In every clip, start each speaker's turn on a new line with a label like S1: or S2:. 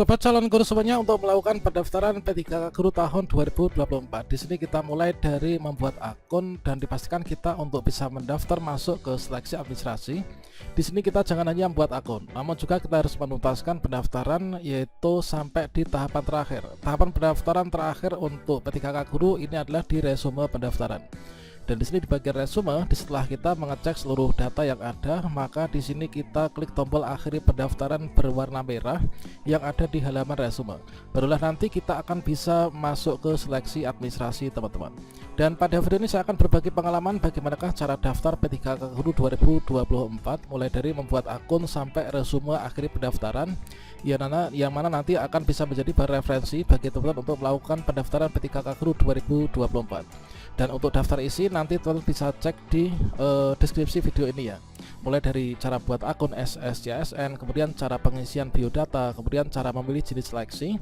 S1: Sobat calon guru semuanya, untuk melakukan pendaftaran P3K Guru tahun 2024. Di sini kita mulai dari membuat akun dan dipastikan kita untuk bisa mendaftar masuk ke seleksi administrasi. Di sini kita jangan hanya membuat akun, namun juga kita harus menuntaskan pendaftaran, yaitu sampai di tahapan terakhir. Tahapan pendaftaran terakhir untuk P3K Guru ini adalah di resume pendaftaran. Dan di sini di bagian resume, setelah kita mengecek seluruh data yang ada, maka di sini kita klik tombol akhiri pendaftaran berwarna merah yang ada di halaman resume. Barulah nanti kita akan bisa masuk ke seleksi administrasi, teman-teman. Dan pada video ini saya akan berbagi pengalaman bagaimanakah cara daftar P3K Guru 2024, mulai dari membuat akun sampai resume akhiri pendaftaran, yang mana nanti akan bisa menjadi bahan referensi bagi teman-teman untuk melakukan pendaftaran P3K Guru 2024. Dan untuk daftar isi nanti teman-teman bisa cek di deskripsi video ini ya. Mulai dari cara buat akun SSCSN, kemudian cara pengisian biodata, kemudian cara memilih jenis seleksi,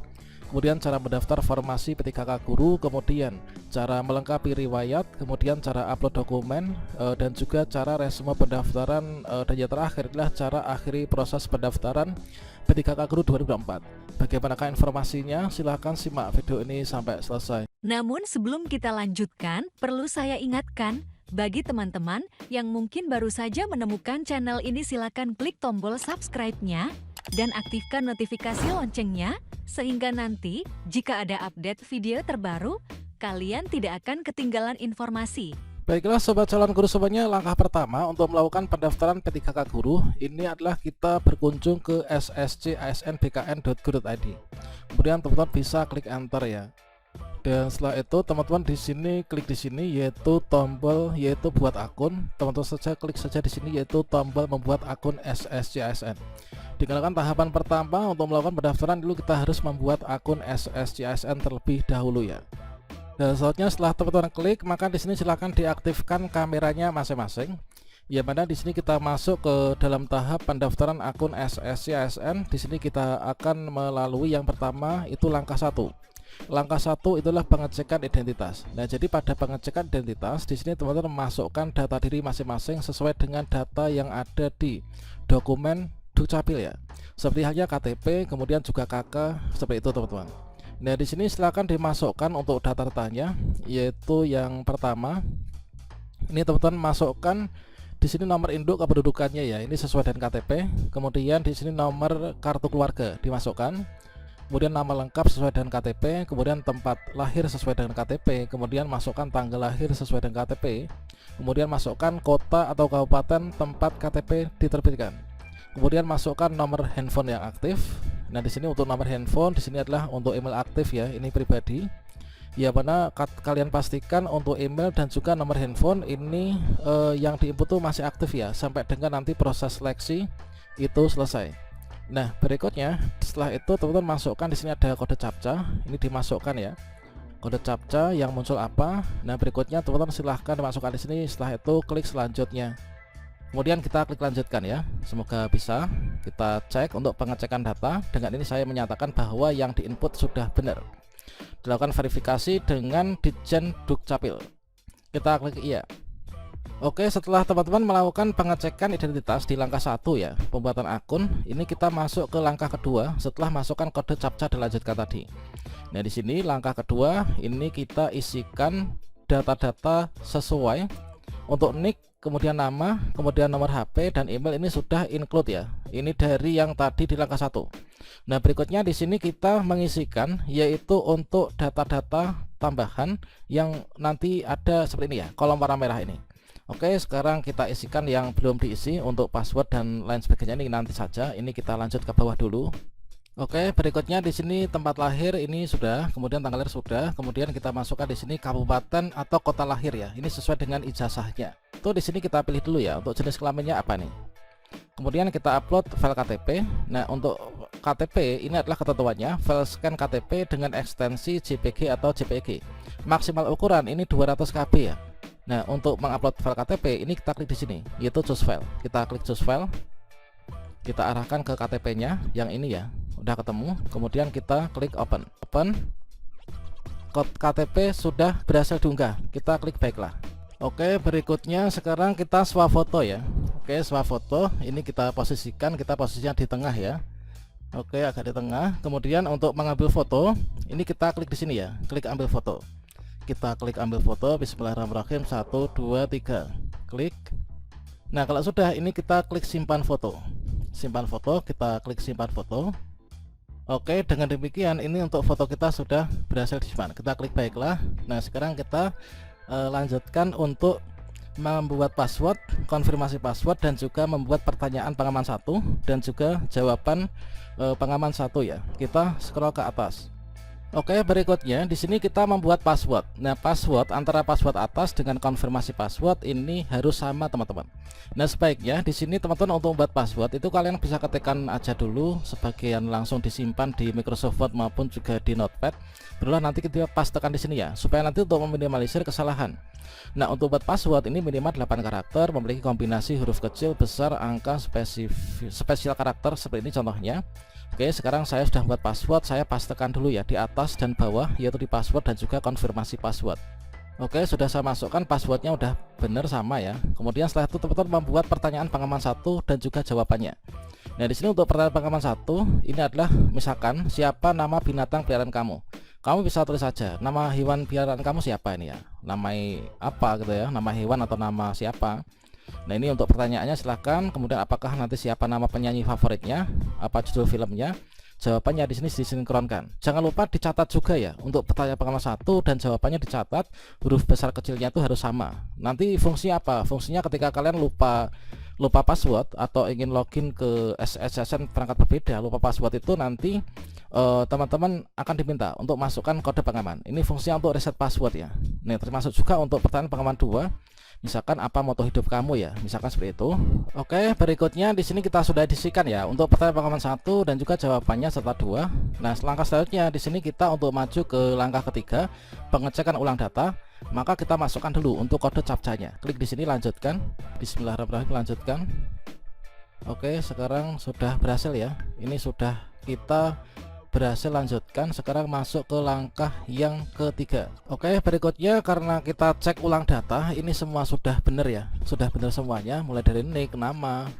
S1: kemudian cara mendaftar formasi P3K Guru, kemudian cara melengkapi riwayat, kemudian cara upload dokumen, dan juga cara resume pendaftaran, dan yang terakhir adalah cara akhiri proses pendaftaran P3K Guru 2024. Bagaimanakah informasinya? Silahkan simak video ini sampai selesai.
S2: Namun sebelum kita lanjutkan, perlu saya ingatkan, bagi teman-teman yang mungkin baru saja menemukan channel ini, silakan klik tombol subscribe-nya dan aktifkan notifikasi loncengnya, sehingga nanti jika ada update video terbaru, kalian tidak akan ketinggalan informasi.
S1: Baiklah sobat calon guru semuanya, langkah pertama untuk melakukan pendaftaran P3K Guru ini adalah kita berkunjung ke sscasnbkn.go.id. Kemudian teman-teman bisa klik enter ya. Dan setelah itu teman-teman di sini klik di sini yaitu tombol buat akun. Teman-teman saja klik saja di sini yaitu tombol membuat akun SSCSN. Dikarenakan tahapan pertama untuk melakukan pendaftaran dulu kita harus membuat akun SSCSN terlebih dahulu ya. Dan selanjutnya setelah teman-teman klik, maka di sini silahkan diaktifkan kameranya masing-masing. Yang mana di sini kita masuk ke dalam tahap pendaftaran akun SSCSN. Di sini kita akan melalui yang pertama itu langkah 1. Langkah 1 itulah pengecekan identitas. Nah, jadi pada pengecekan identitas di sini teman-teman memasukkan data diri masing-masing sesuai dengan data yang ada di dokumen Dukcapil ya. Seperti halnya KTP, kemudian juga KK, seperti itu teman-teman. Nah, di sini silakan dimasukkan untuk data-datanya, yaitu yang pertama ini teman-teman masukkan di sini nomor induk kependudukannya ya, ini sesuai dengan KTP. Kemudian di sini nomor kartu keluarga dimasukkan, kemudian nama lengkap sesuai dengan KTP, kemudian tempat lahir sesuai dengan KTP, kemudian masukkan tanggal lahir sesuai dengan KTP, kemudian masukkan kota atau kabupaten tempat KTP diterbitkan, kemudian masukkan nomor handphone yang aktif. Nah, di sini untuk nomor handphone di sini adalah untuk email aktif ya, ini pribadi. Ya, mana kalian pastikan untuk email dan juga nomor handphone ini yang diinput tuh masih aktif ya, sampai dengan nanti proses seleksi itu selesai. Nah, berikutnya setelah itu teman-teman masukkan di sini ada kode captcha, ini dimasukkan ya. Kode captcha yang muncul apa? Nah, berikutnya teman-teman silahkan dimasukkan di sini. Setelah itu klik selanjutnya. Kemudian kita klik lanjutkan ya. Semoga bisa. Kita cek untuk pengecekan data. Dengan ini saya menyatakan bahwa yang diinput sudah benar. Dilakukan verifikasi dengan Ditjen Dukcapil. Kita klik iya. Oke, setelah teman-teman melakukan pengecekan identitas di langkah 1 ya, pembuatan akun, ini kita masuk ke langkah kedua setelah masukkan kode captcha dan lanjutkan tadi. Nah, di sini langkah kedua ini kita isikan data-data sesuai untuk nick, kemudian nama, kemudian nomor HP dan email ini sudah include ya. Ini dari yang tadi di langkah 1. Nah, berikutnya di sini kita mengisikan yaitu untuk data-data tambahan yang nanti ada seperti ini ya, kolom warna merah ini. Oke, sekarang kita isikan yang belum diisi untuk password dan lain sebagainya, ini nanti saja. Ini kita lanjut ke bawah dulu. Oke, berikutnya di sini tempat lahir ini sudah, kemudian tanggal lahir sudah, kemudian kita masukkan di sini kabupaten atau kota lahir ya. Ini sesuai dengan ijazahnya. Itu di sini kita pilih dulu ya untuk jenis kelaminnya apa nih. Kemudian kita upload file KTP. Nah, untuk KTP ini adalah ketentuannya, file scan KTP dengan ekstensi JPG atau JPEG. Maksimal ukuran ini 200 KB ya. Nah, untuk mengupload file KTP ini kita klik di sini, yaitu choose file. Kita klik choose file. Kita arahkan ke KTP-nya yang ini ya. Udah ketemu, kemudian kita klik open. Kode KTP sudah berhasil diunggah, kita klik baiklah. Oke, berikutnya sekarang kita swafoto ya. Oke, swafoto ini kita posisikan, kita posisinya di tengah ya. Oke, agak di tengah. Kemudian untuk mengambil foto, ini kita klik di sini ya, klik ambil foto. Kita klik ambil foto. Bismillahirrahmanirrahim. 1 2 3, klik. Nah, kalau sudah, ini kita klik simpan foto. Simpan foto, kita klik simpan foto. Oke, dengan demikian ini untuk foto kita sudah berhasil disimpan. Kita klik baiklah. Nah, sekarang kita lanjutkan untuk membuat password, konfirmasi password, dan juga membuat pertanyaan pengaman 1 dan juga jawaban pengaman 1 ya. Kita scroll ke atas. Oke, berikutnya di sini kita membuat password. Nah, password antara password atas dengan konfirmasi password ini harus sama, teman-teman. Nah, sebaiknya di sini teman-teman untuk membuat password itu kalian bisa ketikkan aja dulu, sebagian langsung disimpan di Microsoft Word maupun juga di Notepad. Berulang nanti kita pastekan di sini ya, supaya nanti untuk meminimalisir kesalahan. Nah, untuk buat password ini minimal 8 karakter, memiliki kombinasi huruf kecil, besar, angka, spesial karakter seperti ini contohnya. Oke, sekarang saya sudah buat password, saya pastekan dulu ya di atas dan bawah, yaitu di password dan juga konfirmasi password. Oke, sudah saya masukkan passwordnya, udah bener sama ya. Kemudian setelah itu teman-teman membuat pertanyaan pengaman 1 dan juga jawabannya. Nah, di sini untuk pertanyaan pengaman 1 ini adalah misalkan siapa nama binatang peliharaan kamu. Kamu bisa tulis saja nama hewan peliharaan kamu siapa ini ya. Namai apa gitu ya, nama hewan atau nama siapa. Nah, ini untuk pertanyaannya silahkan. Kemudian apakah nanti siapa nama penyanyi favoritnya, apa judul filmnya, jawabannya di sini disinkronkan. Jangan lupa dicatat juga ya, untuk pertanyaan pengaman 1 dan jawabannya dicatat, huruf besar kecilnya itu harus sama. Nanti fungsinya apa? Fungsinya ketika kalian lupa password atau ingin login ke SSN perangkat berbeda, lupa password itu nanti teman-teman akan diminta untuk masukkan kode pengaman. Ini fungsinya untuk reset password ya. Nah, termasuk juga untuk pertanyaan pengaman 2. Misalkan apa moto hidup kamu ya, misalkan seperti itu. Oke, berikutnya di sini kita sudah edisikan ya untuk pertanyaan pengaman 1 dan juga jawabannya serta 2. Nah, langkah selanjutnya di sini kita untuk maju ke langkah ketiga, pengecekan ulang data. Maka kita masukkan dulu untuk kode captchanya. Klik di sini lanjutkan. Bismillahirrahmanirrahim, lanjutkan. Oke, sekarang sudah berhasil ya. Ini sudah kita berhasil lanjutkan. Sekarang masuk ke langkah yang ketiga. Oke, berikutnya karena kita cek ulang data, ini semua sudah benar ya, sudah benar semuanya, mulai dari nick, nama,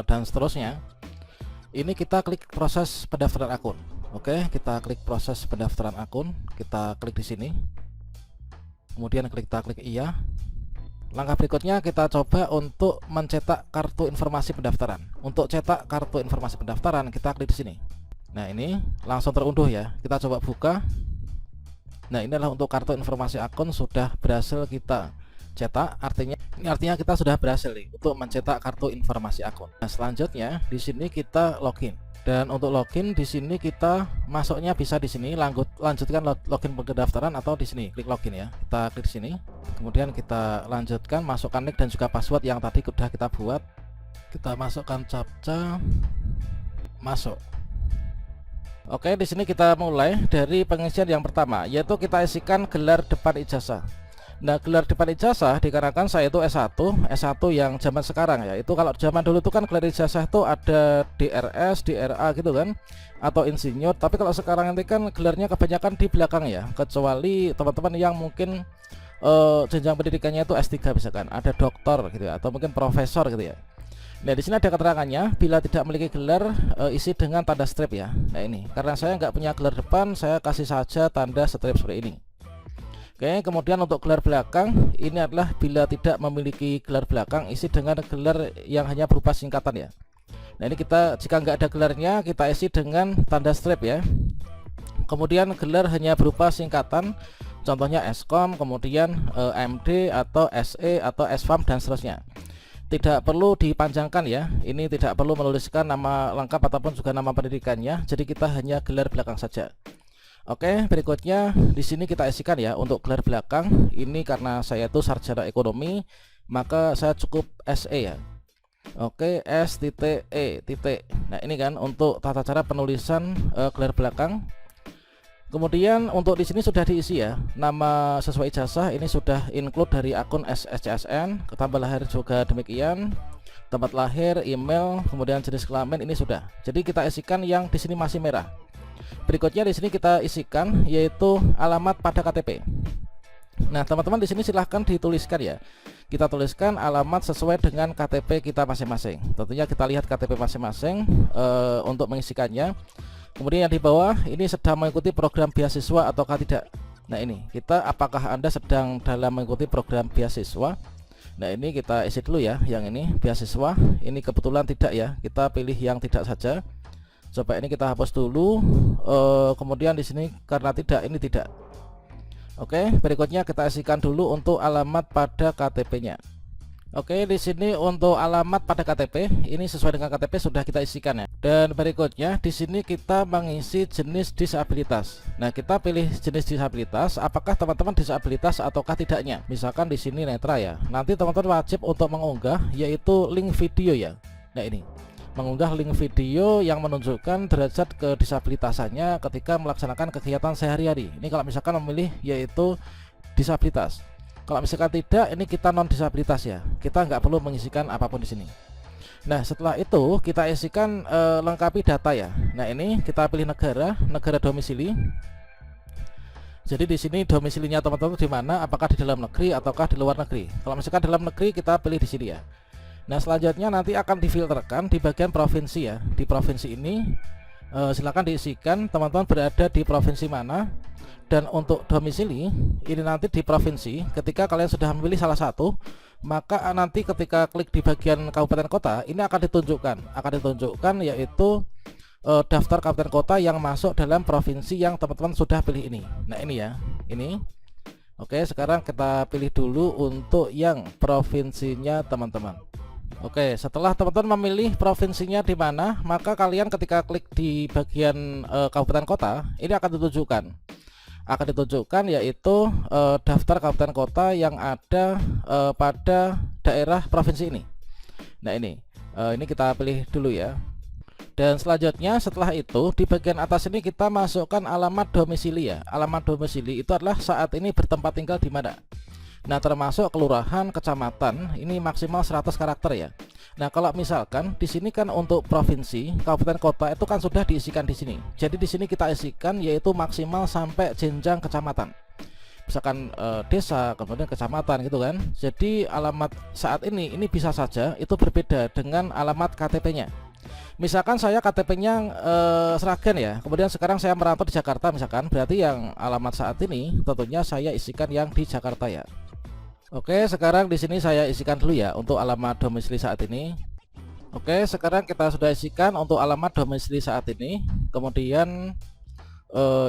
S1: dan seterusnya. Ini kita klik proses pendaftaran akun. Oke, kita klik proses pendaftaran akun, kita klik di sini, kemudian kita klik iya. Langkah berikutnya kita coba untuk mencetak kartu informasi pendaftaran. Untuk cetak kartu informasi pendaftaran kita klik di sini. Nah, ini langsung terunduh ya. Kita coba buka. Nah, ini adalah untuk kartu informasi akun sudah berhasil kita cetak. Artinya kita sudah berhasil nih untuk mencetak kartu informasi akun. Nah, selanjutnya di sini kita login. Dan untuk login di sini kita masuknya bisa di sini, lanjutkan login pendaftaran atau di sini klik login ya. Kita klik di sini. Kemudian kita lanjutkan masukkan nick dan juga password yang tadi sudah kita buat. Kita masukkan captcha. Masuk. Oke, di sini kita mulai dari pengisian yang pertama, yaitu kita isikan gelar depan ijazah. Nah, gelar depan ijazah dikarenakan saya itu S1 yang zaman sekarang ya. Itu kalau zaman dulu itu kan gelar ijazah itu ada DRS, DRA gitu kan, atau insinyur. Tapi kalau sekarang nanti kan gelarnya kebanyakan di belakang ya, kecuali teman-teman yang mungkin jenjang pendidikannya itu S3 misalkan, ada doktor gitu ya, atau mungkin profesor gitu ya. Nah, di sini ada keterangannya, bila tidak memiliki gelar isi dengan tanda strip ya. Nah, ini karena saya nggak punya gelar depan, saya kasih saja tanda strip seperti ini. Oke, kemudian untuk gelar belakang ini adalah bila tidak memiliki gelar belakang isi dengan gelar yang hanya berupa singkatan ya. Nah, ini kita jika nggak ada gelarnya kita isi dengan tanda strip ya. Kemudian gelar hanya berupa singkatan, contohnya Eskom, kemudian MD atau SE atau SFAM dan seterusnya. Tidak perlu dipanjangkan ya, ini tidak perlu menuliskan nama lengkap ataupun juga nama pendidikannya, jadi kita hanya gelar belakang saja. Oke, berikutnya di sini kita isikan ya untuk gelar belakang. Ini karena saya itu sarjana ekonomi, maka saya cukup SE ya. Oke, S.E. Nah, ini kan untuk tata cara penulisan gelar belakang. Kemudian untuk di sini sudah diisi ya, nama sesuai ijazah ini sudah include dari akun SSCSN, tanggal lahir juga demikian, tempat lahir, email, kemudian jenis kelamin ini sudah. Jadi kita isikan yang di sini masih merah. Berikutnya di sini kita isikan yaitu alamat pada KTP. Nah, teman-teman di sini silahkan dituliskan ya. Kita tuliskan alamat sesuai dengan KTP kita masing-masing. Tentunya kita lihat KTP masing-masing untuk mengisikannya. Kemudian yang di bawah ini sedang mengikuti program beasiswa ataukah tidak. Nah, ini kita apakah Anda sedang dalam mengikuti program beasiswa. Nah, ini kita isi dulu ya. Yang ini beasiswa. Ini kebetulan tidak ya. Kita pilih yang tidak saja. Coba ini kita hapus dulu. Kemudian di sini karena tidak, ini tidak. Oke, berikutnya kita isikan dulu untuk alamat pada KTP-nya. Oke, di sini untuk alamat pada KTP ini sesuai dengan KTP sudah kita isikan ya. Dan berikutnya di sini kita mengisi jenis disabilitas. Nah, kita pilih jenis disabilitas, apakah teman-teman disabilitas ataukah tidaknya. Misalkan di sini netra ya. Nanti teman-teman wajib untuk mengunggah yaitu link video ya. Nah, ini mengunggah link video yang menunjukkan derajat kedisabilitasannya ketika melaksanakan kegiatan sehari-hari. Ini kalau misalkan memilih yaitu disabilitas. Kalau misalkan tidak, ini kita non disabilitas ya. Kita nggak perlu mengisikan apapun di sini. Nah, setelah itu kita isikan lengkapi data ya. Nah, ini kita pilih negara domisili. Jadi di sini domisilinya teman-teman di mana? Apakah di dalam negeri ataukah di luar negeri? Kalau misalkan dalam negeri kita pilih di sini ya. Nah, selanjutnya nanti akan difilterkan di bagian provinsi ya. Di provinsi ini silakan diisikan teman-teman berada di provinsi mana. Dan untuk domisili ini nanti di provinsi. Ketika kalian sudah memilih salah satu, maka nanti ketika klik di bagian kabupaten kota ini akan ditunjukkan yaitu daftar kabupaten kota yang masuk dalam provinsi yang teman-teman sudah pilih ini. Nah, ini ya, ini. Oke, sekarang kita pilih dulu untuk yang provinsinya teman-teman. Oke, setelah teman-teman memilih provinsinya di mana, maka kalian ketika klik di bagian kabupaten kota, ini akan ditunjukkan yaitu daftar kabupaten kota yang ada pada daerah provinsi ini. Nah, ini kita pilih dulu ya. Dan selanjutnya setelah itu di bagian atas ini kita masukkan alamat domisili ya. Alamat domisili itu adalah saat ini bertempat tinggal di mana. Nah, termasuk kelurahan, kecamatan, ini maksimal 100 karakter ya. Nah, kalau misalkan di sini kan untuk provinsi, kabupaten kota itu kan sudah diisikan di sini. Jadi di sini kita isikan yaitu maksimal sampai jenjang kecamatan. Misalkan desa, kemudian kecamatan gitu kan. Jadi alamat saat ini bisa saja itu berbeda dengan alamat KTP-nya. Misalkan saya KTP-nya Sragen ya. Kemudian sekarang saya merantau di Jakarta misalkan, berarti yang alamat saat ini tentunya saya isikan yang di Jakarta ya. Oke, sekarang di sini saya isikan dulu ya untuk alamat domisili saat ini. Oke, sekarang kita sudah isikan untuk alamat domisili saat ini. Kemudian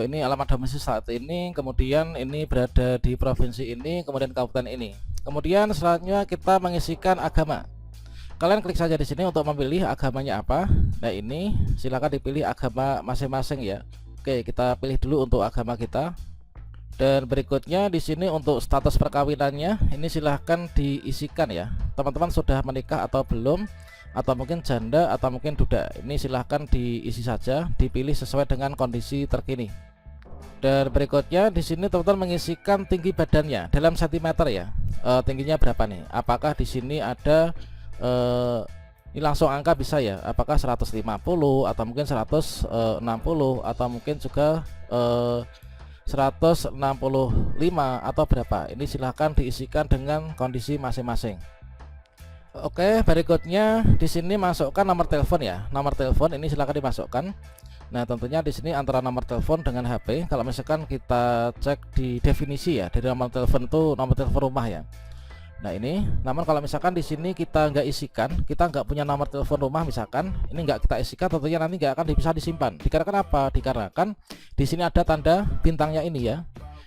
S1: ini alamat domisili saat ini. Kemudian ini berada di provinsi ini. Kemudian kabupaten ini. Kemudian selanjutnya kita mengisikan agama. Kalian klik saja di sini untuk memilih agamanya apa. Nah, ini silakan dipilih agama masing-masing ya. Oke, kita pilih dulu untuk agama kita. Dan berikutnya di sini untuk status perkawinannya ini silahkan diisikan ya. Teman-teman sudah menikah atau belum, atau mungkin janda atau mungkin duda. Ini silahkan diisi saja, dipilih sesuai dengan kondisi terkini. Dan berikutnya di sini teman-teman mengisikan tinggi badannya dalam sentimeter ya. Tingginya berapa nih? Apakah di sini ada ini langsung angka bisa ya. Apakah 150 atau mungkin 160 atau mungkin juga 165 atau berapa. Ini silahkan diisikan dengan kondisi masing-masing. Oke, berikutnya di sini masukkan nomor telepon ya. Nomor telepon ini silahkan dimasukkan. Nah, tentunya di sini antara nomor telepon dengan HP. Kalau misalkan kita cek di definisi ya, dari nomor telepon itu nomor telepon rumah ya. Nah, ini namun kalau misalkan di sini kita nggak isikan, kita nggak punya nomor telepon rumah misalkan, ini nggak kita isikan, tentunya nanti nggak akan bisa disimpan. Dikarenakan apa? Dikarenakan di sini ada tanda bintangnya ini ya.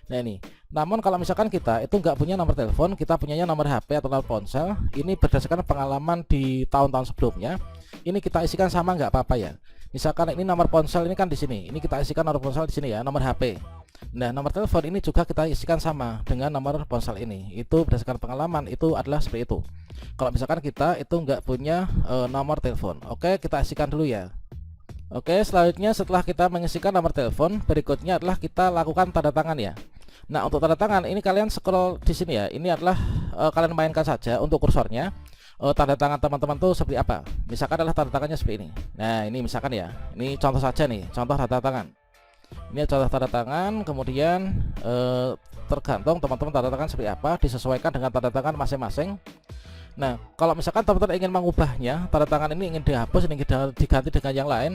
S1: Nah, ini namun kalau misalkan kita itu nggak punya nomor telepon, kita punyanya nomor HP atau nomor ponsel, ini berdasarkan pengalaman di tahun-tahun sebelumnya, ini kita isikan sama nggak apa-apa ya. Misalkan ini nomor ponsel ini kan di sini, ini kita isikan nomor ponsel di sini ya, nomor HP. Nah, nomor telepon ini juga kita isikan sama dengan nomor ponsel ini. Itu berdasarkan pengalaman itu adalah seperti itu. Kalau misalkan kita itu nggak punya nomor telepon, oke, kita isikan dulu ya. Oke, selanjutnya setelah kita mengisikan nomor telepon, berikutnya adalah kita lakukan tanda tangan ya. Nah, untuk tanda tangan ini kalian scroll di sini ya. Ini adalah kalian mainkan saja untuk kursornya. Tanda tangan teman-teman tuh seperti apa? Misalkan adalah tanda tangannya seperti ini. Nah, ini misalkan ya. Ini contoh saja nih, contoh tanda tangan. Ini contoh tanda tangan, kemudian tergantung teman-teman tanda tangan seperti apa, disesuaikan dengan tanda tangan masing-masing. Nah, kalau misalkan teman-teman ingin mengubahnya, tanda tangan ini ingin dihapus, ini ingin diganti dengan yang lain,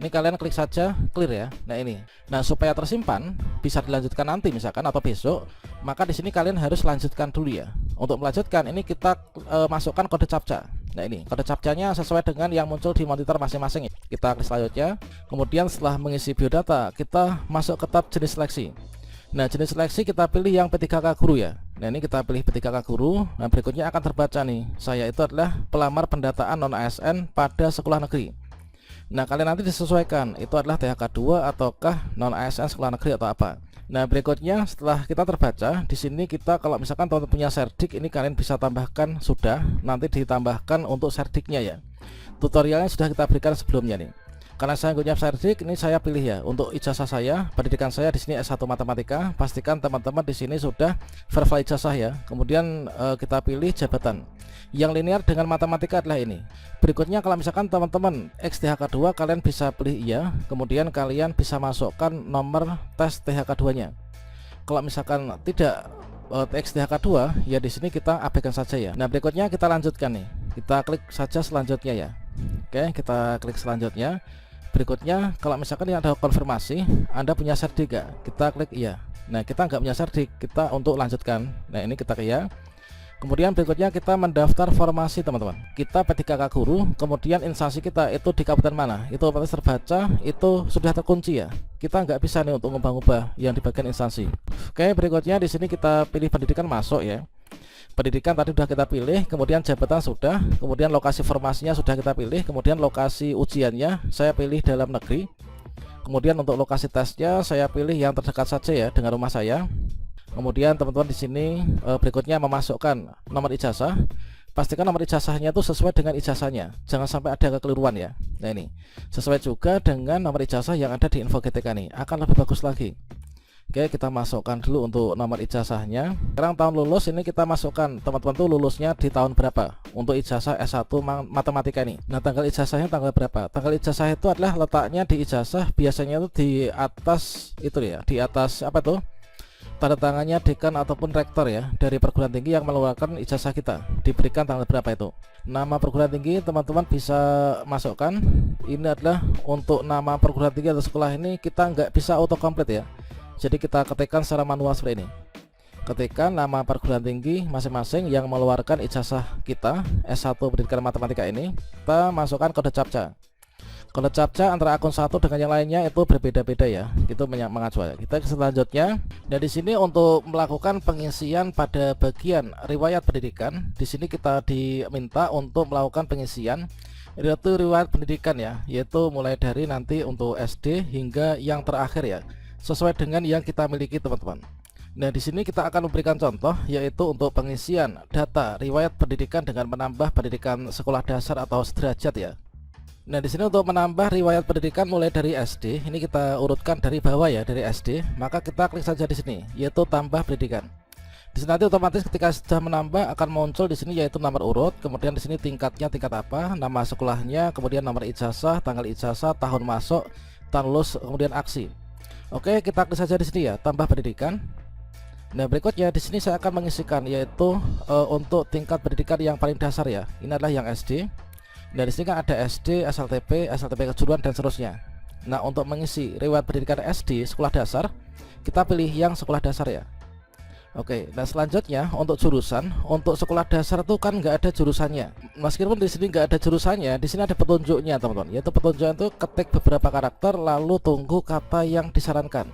S1: ini kalian klik saja clear ya. Nah ini, nah supaya tersimpan bisa dilanjutkan nanti misalkan atau besok, maka di sini kalian harus lanjutkan dulu ya. Untuk melanjutkan ini kita masukkan kode captcha. Nah ini kode captchanya sesuai dengan yang muncul di monitor masing-masing. Kita klik selanjutnya. Kemudian setelah mengisi biodata, kita masuk ke tab jenis seleksi. Nah jenis seleksi kita pilih yang P3K Guru ya. Nah ini kita pilih P3K Guru. Nah berikutnya akan terbaca nih, saya itu adalah pelamar pendataan non ASN pada sekolah negeri. Nah kalian nanti disesuaikan itu adalah THK 2 ataukah non ASN sekolah negeri atau apa. Nah berikutnya setelah kita terbaca di sini, kita kalau misalkan teman-teman punya serdik, ini kalian bisa tambahkan sudah, nanti ditambahkan untuk serdiknya ya. Tutorialnya sudah kita berikan sebelumnya nih. Karena saya punya serdik, ini saya pilih ya untuk ijazah saya, pendidikan saya di sini S1 Matematika. Pastikan teman-teman di sini sudah verify ijazah ya. Kemudian kita pilih jabatan. Yang linear dengan matematika adalah ini. Berikutnya kalau misalkan teman-teman XTHK 2, kalian bisa pilih iya. Kemudian kalian bisa masukkan nomor tes THK 2-nya. Kalau misalkan tidak XTHK 2, ya di sini kita abaikan saja ya. Nah, berikutnya kita lanjutkan nih. Kita klik saja selanjutnya ya. Oke, kita klik selanjutnya. Berikutnya kalau misalkan yang ada konfirmasi Anda punya serdik gak? Kita klik iya. Nah kita nggak punya serdik, kita untuk lanjutkan. Nah ini kita iya. Kemudian berikutnya kita mendaftar formasi teman-teman. Kita P3K Guru, kemudian instansi kita itu di kabupaten mana, itu otomatis terbaca, itu sudah terkunci ya. Kita nggak bisa nih untuk ngubah-ngubah yang di bagian instansi. Oke, berikutnya di sini kita pilih pendidikan masuk ya. Pendidikan tadi sudah kita pilih, kemudian jabatan sudah, kemudian lokasi formasinya sudah kita pilih, kemudian lokasi ujiannya saya pilih dalam negeri. Kemudian untuk lokasi tesnya saya pilih yang terdekat saja ya dengan rumah saya. Kemudian teman-teman di sini berikutnya memasukkan nomor ijazah. Pastikan nomor ijazahnya itu sesuai dengan ijazahnya, jangan sampai ada kekeliruan ya. Nah ini sesuai juga dengan nomor ijazah yang ada di info GTK nih, akan lebih bagus lagi. Oke, kita masukkan dulu untuk nomor ijazahnya. Sekarang tahun lulus ini kita masukkan teman-teman tuh lulusnya di tahun berapa untuk ijazah S1 Matematika ini. Nah tanggal ijazahnya tanggal berapa? Tanggal ijazah itu adalah letaknya di ijazah, biasanya itu di atas itu ya, di atas apa tuh, tanda tangannya dekan ataupun rektor ya dari perguruan tinggi yang mengeluarkan ijazah kita, diberikan tanggal berapa itu. Nama perguruan tinggi teman-teman bisa masukkan. Ini adalah untuk nama perguruan tinggi atau sekolah ini kita nggak bisa autocomplete ya. Jadi kita ketikkan secara manual seperti ini. Ketikkan nama perguruan tinggi masing-masing yang mengeluarkan ijazah kita S1 Pendidikan Matematika ini. Kita masukkan kode captcha. Kode captcha antara akun satu dengan yang lainnya itu berbeda-beda ya. Itu mengacu ya. Kita ke selanjutnya. Dan di sini untuk melakukan pengisian pada bagian riwayat pendidikan, di sini kita diminta untuk melakukan pengisian itu riwayat pendidikan ya, yaitu mulai dari nanti untuk SD hingga yang terakhir ya, sesuai dengan yang kita miliki teman-teman. Nah di sini kita akan memberikan contoh, yaitu untuk pengisian data riwayat pendidikan dengan menambah pendidikan sekolah dasar atau sederajat ya. Nah di sini untuk menambah riwayat pendidikan mulai dari SD, ini kita urutkan dari bawah ya, dari SD. Maka kita klik saja di sini, yaitu tambah pendidikan. Di sini nanti otomatis ketika sudah menambah akan muncul di sini yaitu nomor urut, kemudian di sini tingkatnya tingkat apa, nama sekolahnya, kemudian nomor ijazah, tanggal ijazah, tahun masuk, tahun lulus, kemudian aksi. Oke, kita klik saja di sini ya, tambah pendidikan. Nah, berikutnya di sini saya akan mengisikan yaitu untuk tingkat pendidikan yang paling dasar ya. Ini adalah yang SD. Nah, di sini kan ada SD, SLTP, SLTP kejuruan dan seterusnya. Nah, untuk mengisi riwayat pendidikan SD sekolah dasar, kita pilih yang sekolah dasar ya. Oke, nah selanjutnya untuk jurusan, untuk sekolah dasar itu kan nggak ada jurusannya. Meskipun di sini nggak ada jurusannya, di sini ada petunjuknya teman-teman. Yaitu petunjuknya itu ketik beberapa karakter lalu tunggu kata yang disarankan.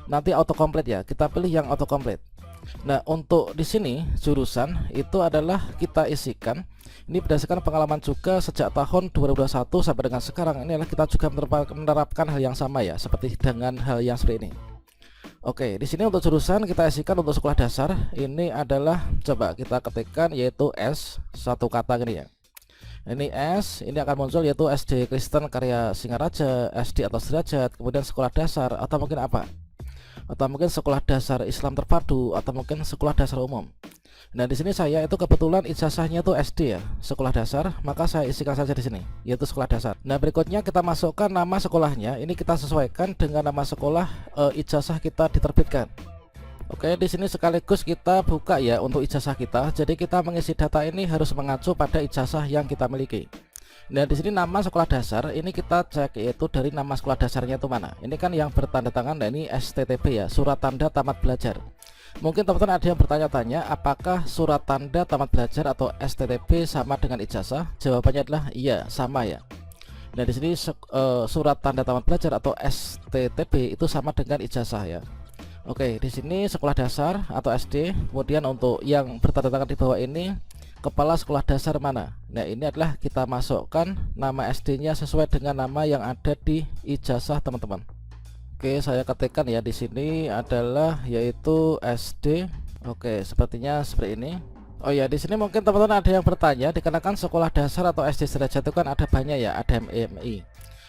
S1: Nanti autocomplete ya, kita pilih yang autocomplete. Nah untuk di sini jurusan itu adalah kita isikan. Ini berdasarkan pengalaman juga sejak tahun 2021 sampai dengan sekarang. Ini adalah kita juga menerapkan hal yang sama ya, seperti dengan hal yang seperti ini. Oke, di sini untuk jurusan kita isikan untuk sekolah dasar ini adalah coba kita ketikkan yaitu S, satu kata gini ya. Ini S, ini akan muncul yaitu SD Kristen Karya Singaraja, SD atau sederajat, kemudian sekolah dasar atau mungkin apa? Atau mungkin sekolah dasar Islam terpadu atau mungkin sekolah dasar umum. Nah, di sini saya itu kebetulan ijazahnya tuh SD ya, sekolah dasar, maka saya isikan saja di sini, yaitu sekolah dasar. Nah, berikutnya kita masukkan nama sekolahnya. Ini kita sesuaikan dengan nama sekolah ijazah kita diterbitkan. Oke, di sini sekaligus kita buka ya untuk ijazah kita. Jadi kita mengisi data ini harus mengacu pada ijazah yang kita miliki. Nah, di sini nama sekolah dasar ini kita cek yaitu dari nama sekolah dasarnya itu mana. Ini kan yang bertanda tangan, nah ini STTB ya, surat tanda tamat belajar. Mungkin teman-teman ada yang bertanya-tanya apakah surat tanda tamat belajar atau STTB sama dengan ijazah? Jawabannya adalah iya, sama ya. Nah, di sini surat tanda tamat belajar atau STTB itu sama dengan ijazah ya. Oke, di sini sekolah dasar atau SD. Kemudian untuk yang bertanda tangan di bawah ini kepala sekolah dasar mana. Nah, ini adalah kita masukkan nama SD-nya sesuai dengan nama yang ada di ijazah teman-teman. Oke, saya ketikkan ya di sini adalah yaitu SD. Oke, sepertinya seperti ini. Oh ya, di sini mungkin teman-teman ada yang bertanya, dikarenakan sekolah dasar atau SD sederajat itu kan ada banyak ya, ada MI.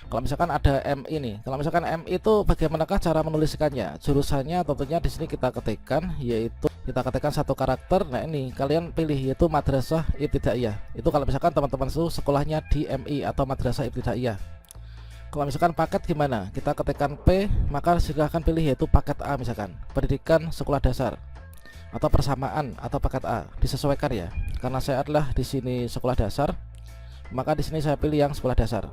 S1: Kalau misalkan ada MI nih, kalau misalkan MI itu bagaimanakah cara menuliskannya? Jurusannya tentunya di sini kita ketikkan, yaitu kita ketikkan satu karakter. Nah, ini kalian pilih yaitu Madrasah Ibtidaiyah. Itu kalau misalkan teman-teman itu sekolahnya di MI atau Madrasah Ibtidaiyah. Kalau misalkan paket gimana? Kita ketikkan P, maka silahkan pilih yaitu paket A misalkan, pendidikan sekolah dasar atau persamaan atau paket A, disesuaikan ya. Karena saya adalah di sini sekolah dasar, maka di sini saya pilih yang sekolah dasar.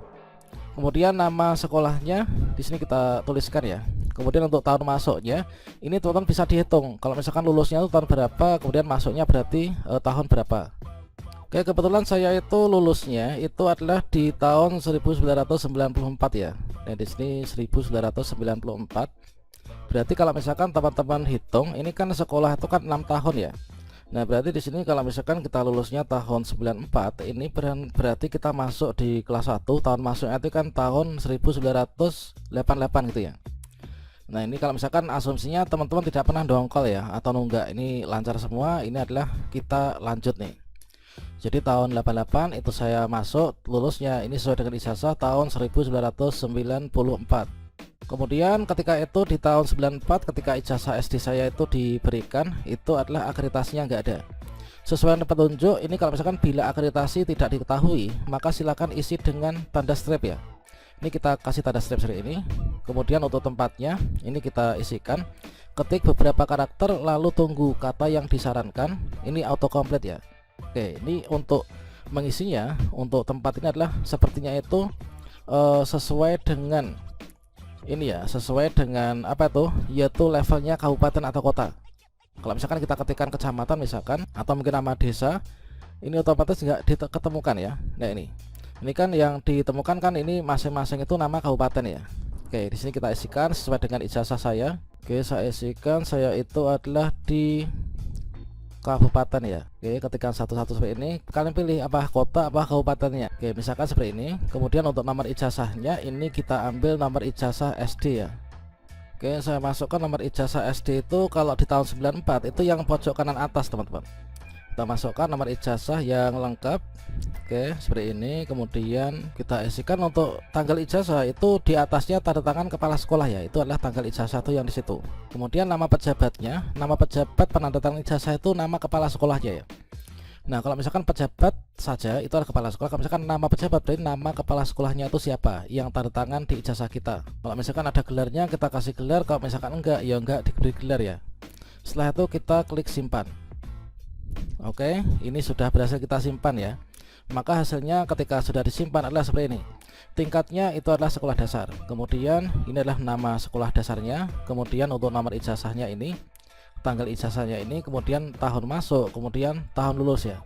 S1: Kemudian nama sekolahnya di sini kita tuliskan ya. Kemudian untuk tahun masuknya ini teman-teman bisa dihitung. Kalau misalkan lulusnya itu tahun berapa, kemudian masuknya berarti tahun berapa. Oke, kebetulan saya itu lulusnya itu adalah di tahun 1994 ya. Nah, di sini 1994. Berarti kalau misalkan teman-teman hitung, ini kan sekolah itu kan 6 tahun ya. Nah, berarti di sini kalau misalkan kita lulusnya tahun 94, ini berarti kita masuk di kelas 1, tahun masuknya itu kan tahun 1988 gitu ya. Nah, ini kalau misalkan asumsinya teman-teman tidak pernah dongkol ya atau nunggak, ini lancar semua, ini adalah kita lanjut nih. Jadi tahun 88 itu saya masuk, lulusnya ini sesuai dengan ijazah tahun 1994. Kemudian ketika itu di tahun 94 ketika ijazah SD saya itu diberikan, itu adalah akreditasinya nggak ada. Sesuai dengan petunjuk ini, kalau misalkan bila akreditasi tidak diketahui, maka silakan isi dengan tanda strip ya. Ini kita kasih tanda strip seperti ini. Kemudian untuk tempatnya ini kita isikan, ketik beberapa karakter lalu tunggu kata yang disarankan. Ini autocomplete ya. Oke, ini untuk mengisinya, untuk tempat ini adalah sepertinya itu sesuai dengan ini ya, sesuai dengan apa tuh, yaitu levelnya kabupaten atau kota. Kalau misalkan kita ketikkan kecamatan misalkan atau mungkin nama desa, ini otomatis nggak diketemukan ya. Nah, ini kan yang ditemukan kan ini masing-masing itu nama kabupaten ya. Oke, di sini kita isikan sesuai dengan ijazah saya. Oke, saya isikan saya itu adalah di kabupaten ya. Oke, ketikkan satu-satu seperti ini. Kalian pilih apa kota apa kabupatennya. Oke, misalkan seperti ini. Kemudian untuk nomor ijazahnya ini kita ambil nomor ijazah SD ya. Oke, saya masukkan nomor ijazah SD itu kalau di tahun 94 itu yang pojok kanan atas teman-teman. Kita masukkan nomor ijazah yang lengkap. Oke, seperti ini. Kemudian kita isikan untuk tanggal ijazah itu di atasnya tanda tangan kepala sekolah ya. Itu adalah tanggal ijazah itu yang di situ. Kemudian nama pejabatnya, nama pejabat penanda tangan ijazah itu nama kepala sekolahnya ya. Nah, kalau misalkan pejabat saja itu adalah kepala sekolah. Kalau misalkan nama pejabat berarti nama kepala sekolahnya itu siapa yang tanda tangan di ijazah kita. Kalau misalkan ada gelarnya kita kasih gelar, kalau misalkan enggak ya enggak diberi gelar ya. Setelah itu kita klik simpan. Oke, ini sudah berhasil kita simpan ya. Maka hasilnya ketika sudah disimpan adalah seperti ini. Tingkatnya itu adalah sekolah dasar. Kemudian ini adalah nama sekolah dasarnya. Kemudian untuk nomor ijazahnya ini, tanggal ijazahnya ini, kemudian tahun masuk, kemudian tahun lulus ya.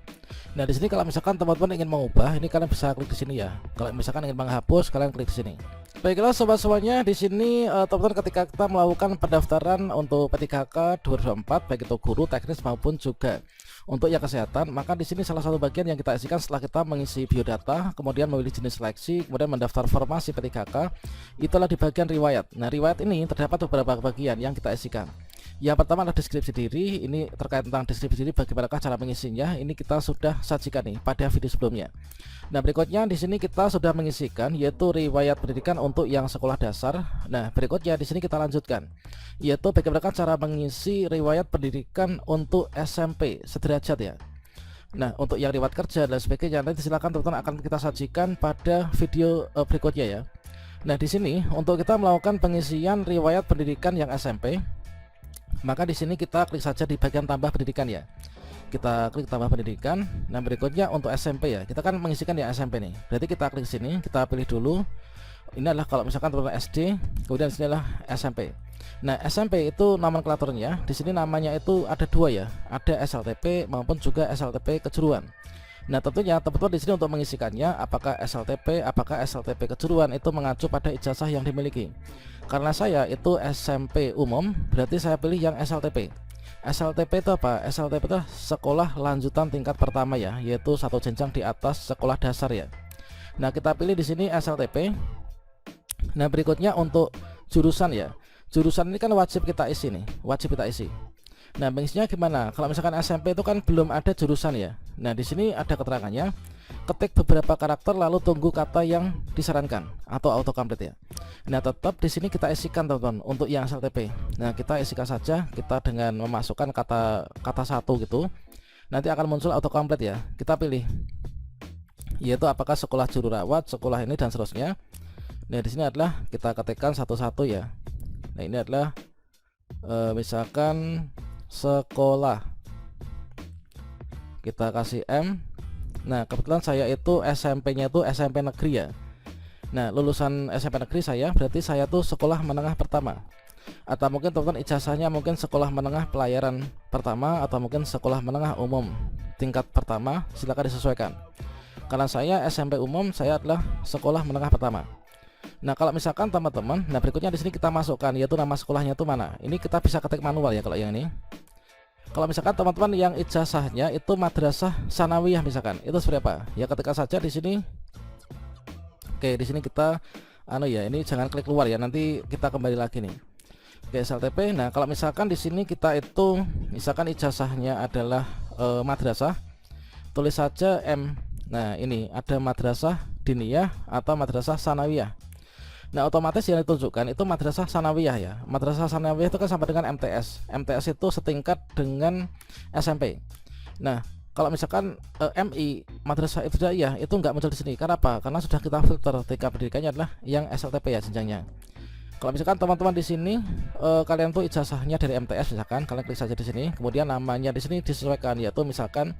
S1: Nah, di sini kalau misalkan teman-teman ingin mengubah, ini kalian bisa klik di sini ya. Kalau misalkan ingin menghapus, kalian klik di sini. Baiklah sobat semuanya, di sini teman-teman ketika kita melakukan pendaftaran untuk P3K 2024 baik itu guru, teknis maupun juga untuk yang kesehatan, maka di sini salah satu bagian yang kita isikan setelah kita mengisi biodata, kemudian memilih jenis seleksi, kemudian mendaftar formasi P3K, itulah di bagian riwayat. Nah, riwayat ini terdapat beberapa bagian yang kita isikan. Yang pertama adalah deskripsi diri. Ini terkait tentang deskripsi diri, bagaimanakah cara mengisinya. Ini kita sudah sajikan nih pada video sebelumnya. Nah, berikutnya di sini kita sudah mengisikan yaitu riwayat pendidikan untuk yang sekolah dasar. Nah, berikutnya di sini kita lanjutkan yaitu bagaimana cara mengisi riwayat pendidikan untuk SMP sederajat ya. Nah, untuk yang riwayat kerja dan sebagainya nanti silakan teman-teman akan kita sajikan pada video berikutnya ya. Nah, di sini untuk kita melakukan pengisian riwayat pendidikan yang SMP, maka di sini kita klik saja di bagian tambah pendidikan ya. Kita klik tambah pendidikan. Nah, berikutnya untuk SMP ya. Kita kan mengisikan yang SMP nih. Berarti kita klik sini, kita pilih dulu. Ini adalah kalau misalkan teman-teman SD, kemudian sini adalah SMP. Nah, SMP itu nomenklaturnya di sini namanya itu ada dua ya, ada SLTP maupun juga SLTP kejuruan. Nah, tentunya teman-teman di sini untuk mengisikannya apakah SLTP kejuruan itu mengacu pada ijazah yang dimiliki. Karena saya itu SMP umum, berarti saya pilih yang SLTP. SLTP itu apa? SLTP itu sekolah lanjutan tingkat pertama ya, yaitu satu jenjang di atas sekolah dasar ya. Nah, kita pilih di sini SLTP. Nah, berikutnya untuk jurusan ya. Jurusan ini kan wajib kita isi nih, wajib kita isi. Nah, mengisinya gimana? Kalau misalkan SMP itu kan belum ada jurusan ya. Nah, di sini ada keterangannya. Ketik beberapa karakter lalu tunggu kata yang disarankan atau autocomplete ya. Nah, tetap di sini kita isikan teman-teman untuk yang SLTP. Nah, kita isikan saja kita dengan memasukkan kata satu gitu. Nanti akan muncul autocomplete ya. Kita pilih yaitu apakah sekolah juru rawat, sekolah ini dan seterusnya. Nah, di sini adalah kita ketikkan satu-satu ya. Nah, ini adalah misalkan sekolah, kita kasih M. Nah, kebetulan saya itu SMP-nya itu SMP negeri ya. Nah, lulusan SMP negeri saya, berarti saya tuh sekolah menengah pertama. Atau mungkin teman-teman ijazahnya mungkin sekolah menengah pelayaran pertama atau mungkin sekolah menengah umum tingkat pertama, silakan disesuaikan. Karena saya SMP umum, saya adalah sekolah menengah pertama. Nah, kalau misalkan teman-teman, nah berikutnya di sini kita masukkan yaitu nama sekolahnya itu mana. Ini kita bisa ketik manual ya kalau yang ini. Kalau misalkan teman-teman yang ijazahnya itu madrasah sanawiyah misalkan, itu seperti apa? Ya ketika saja di sini. Oke, di sini kita ini jangan klik keluar ya, nanti kita kembali lagi nih. Oke, SLTP. Nah, kalau misalkan di sini kita itu misalkan ijazahnya adalah madrasah, tulis saja M. Nah, ini ada madrasah diniyah atau madrasah sanawiyah. Nah, otomatis yang ditunjukkan itu madrasah sanawiyah ya. Madrasah sanawiyah itu kan sama dengan MTS. MTS itu setingkat dengan SMP. Nah, kalau misalkan MI madrasah ibtidaiyah itu nggak muncul di sini. Karena apa? Karena sudah kita filter tingkat pendidikannya adalah yang SLTP ya jenjangnya. Kalau misalkan teman-teman di sini kalian tuh ijazahnya dari MTS misalkan, kalian klik saja di sini. Kemudian namanya di sini disesuaikan yaitu misalkan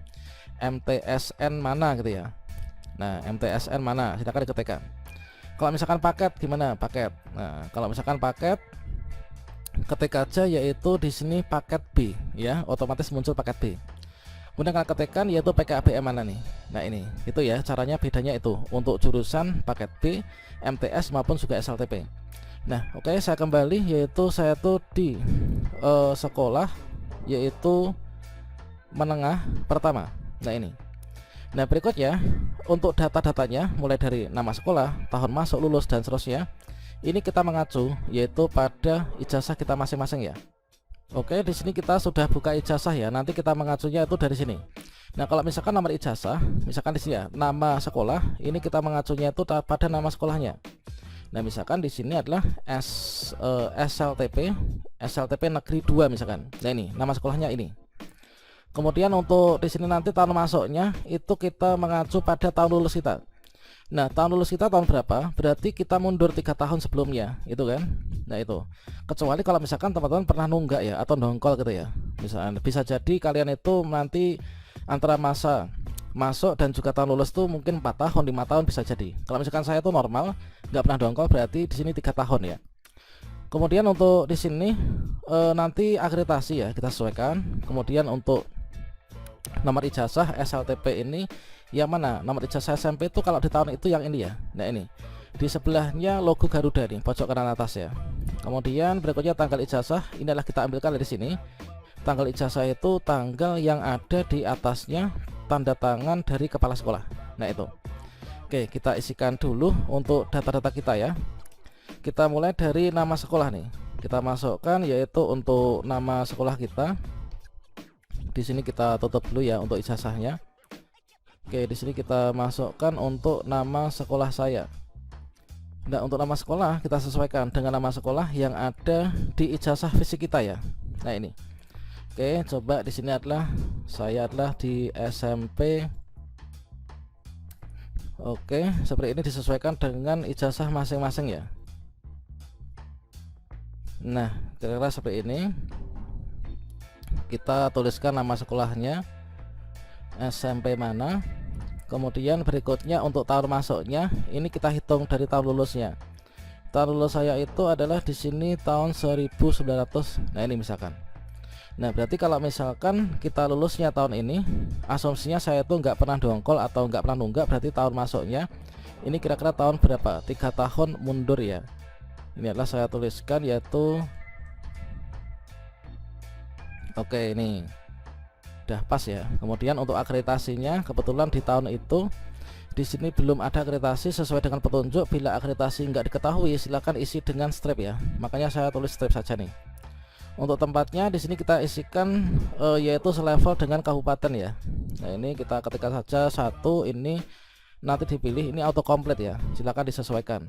S1: MTSN mana gitu ya. Nah, MTSN mana? Silakan diketikkan. Kalau misalkan paket gimana? Paket. Nah, kalau misalkan paket ketik aja yaitu di sini paket B ya, otomatis muncul paket B. Kemudian kalian ketikkan yaitu PKBM mana nih. Nah, ini itu ya caranya, bedanya itu untuk jurusan paket B, MTS maupun juga SLTP. Nah, oke, saya kembali yaitu saya tuh di sekolah yaitu menengah pertama. Nah, ini. Nah, berikutnya untuk data-datanya mulai dari nama sekolah, tahun masuk, lulus dan seterusnya. Ini kita mengacu yaitu pada ijazah kita masing-masing ya. Oke, di sini kita sudah buka ijazah ya. Nanti kita mengacunya itu dari sini. Nah, kalau misalkan nomor ijazah, misalkan di sini ya, nama sekolah, ini kita mengacunya itu pada nama sekolahnya. Nah, misalkan di sini adalah SLTP negeri 2 misalkan. Nah, ini nama sekolahnya ini. Kemudian untuk di sini nanti tahun masuknya itu kita mengacu pada tahun lulus kita. Nah, tahun lulus kita tahun berapa? Berarti kita mundur 3 tahun sebelumnya, itu kan? Nah, itu. Kecuali kalau misalkan teman-teman pernah nunggak ya atau nongkol gitu ya. Misalnya bisa jadi kalian itu nanti antara masa masuk dan juga tahun lulus tuh mungkin 4 tahun, 5 tahun bisa jadi. Kalau misalkan saya tuh normal, nggak pernah dongkol, berarti di sini 3 tahun ya. Kemudian untuk di sini nanti akreditasi ya kita sesuaikan. Kemudian untuk nomor ijazah SLTP ini yang mana? Nomor ijazah SMP itu kalau di tahun itu yang ini ya. Nah, ini di sebelahnya logo Garuda nih, pojok kanan atas ya. Kemudian berikutnya tanggal ijazah, ini adalah kita ambilkan dari sini. Tanggal ijazah itu tanggal yang ada di atasnya tanda tangan dari kepala sekolah. Nah, itu. Oke, kita isikan dulu untuk data-data kita ya. Kita mulai dari nama sekolah nih. Kita masukkan yaitu untuk nama sekolah kita. Di sini kita tutup dulu ya untuk ijazahnya. Oke, di sini kita masukkan untuk nama sekolah saya. Nah, untuk nama sekolah kita sesuaikan dengan nama sekolah yang ada di ijazah fisik kita ya. Nah, ini. Oke, coba di sini saya adalah di SMP. Oke, seperti ini disesuaikan dengan ijazah masing-masing ya. Nah, kira-kira seperti ini. Kita tuliskan nama sekolahnya, SMP mana. Kemudian berikutnya untuk tahun masuknya, ini kita hitung dari tahun lulusnya. Tahun lulus saya itu adalah di sini tahun 1900. Nah, ini misalkan. Nah, berarti kalau misalkan kita lulusnya tahun ini, asumsinya saya itu nggak pernah dongkol atau nggak pernah nunggak, berarti tahun masuknya ini kira-kira tahun berapa? 3 tahun mundur ya. Ini adalah saya tuliskan yaitu, oke, ini udah pas ya. Kemudian untuk akreditasinya, kebetulan di tahun itu di sini belum ada akreditasi sesuai dengan petunjuk. Bila akreditasi nggak diketahui, silakan isi dengan strip ya. Makanya saya tulis strip saja nih. Untuk tempatnya di sini kita isikan yaitu selevel dengan kabupaten ya. Nah, ini kita ketikkan saja satu, ini nanti dipilih, ini auto complete ya. Silakan disesuaikan.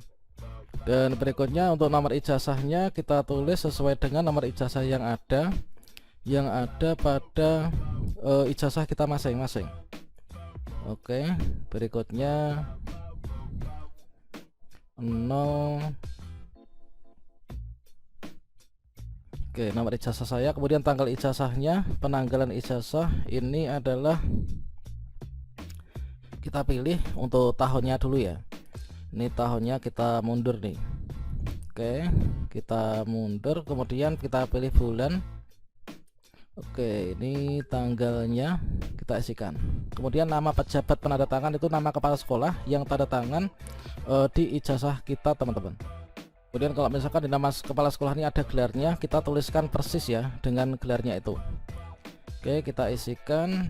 S1: Dan berikutnya untuk nomor ijazahnya kita tulis sesuai dengan nomor ijazah yang ada pada ijazah kita masing-masing. Oke, berikutnya 0. Oke, nomor ijazah saya, kemudian tanggal ijazahnya, penanggalan ijazah ini adalah kita pilih untuk tahunnya dulu ya. Ini tahunnya kita mundur nih. Oke, kita mundur, kemudian kita pilih bulan. Oke, ini tanggalnya kita isikan. Kemudian nama pejabat penanda tangan itu nama kepala sekolah yang tanda tangan di ijazah kita teman-teman. Kemudian kalau misalkan di nama kepala sekolah ini ada gelarnya, kita tuliskan persis ya dengan gelarnya itu. Oke, kita isikan.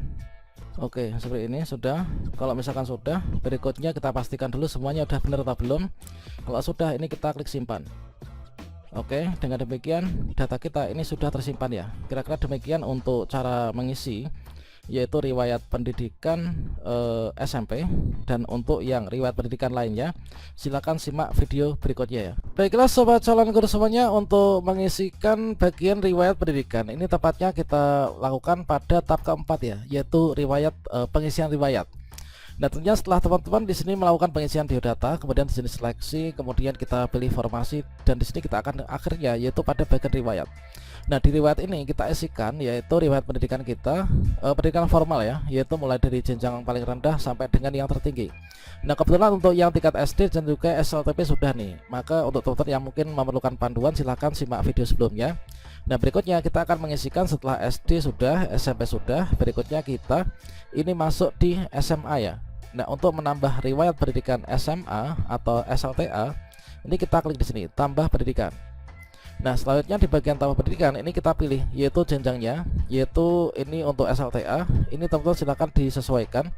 S1: Oke, seperti ini sudah. Kalau misalkan sudah, berikutnya kita pastikan dulu semuanya udah benar atau belum. Kalau sudah, ini kita klik simpan. Oke, dengan demikian data kita ini sudah tersimpan ya. Kira-kira demikian untuk cara mengisi, yaitu riwayat pendidikan SMP. Dan untuk yang riwayat pendidikan lainnya, silakan simak video berikutnya ya. Baiklah sobat calon guru semuanya, untuk mengisikan bagian riwayat pendidikan ini tepatnya kita lakukan pada tab keempat ya, yaitu riwayat pengisian riwayat. Nah, tentunya setelah teman-teman di sini melakukan pengisian biodata, kemudian di sini seleksi, kemudian kita pilih formasi, dan di sini kita akan akhirnya yaitu pada bagian riwayat. Nah, di riwayat ini kita isikan yaitu riwayat pendidikan kita, pendidikan formal ya, yaitu mulai dari jenjang paling rendah sampai dengan yang tertinggi. Nah, kebetulan untuk yang tingkat SD dan juga SLTP sudah nih. Maka untuk teman-teman yang mungkin memerlukan panduan, silahkan simak video sebelumnya. Nah, berikutnya kita akan mengisikan setelah SD sudah, SMP sudah, berikutnya kita ini masuk di SMA ya. Nah, untuk menambah riwayat pendidikan SMA atau SLTA, ini kita klik di sini tambah pendidikan. Nah, selanjutnya di bagian tambah pendidikan ini kita pilih yaitu jenjangnya, yaitu ini untuk SLTA. Ini teman-teman silakan disesuaikan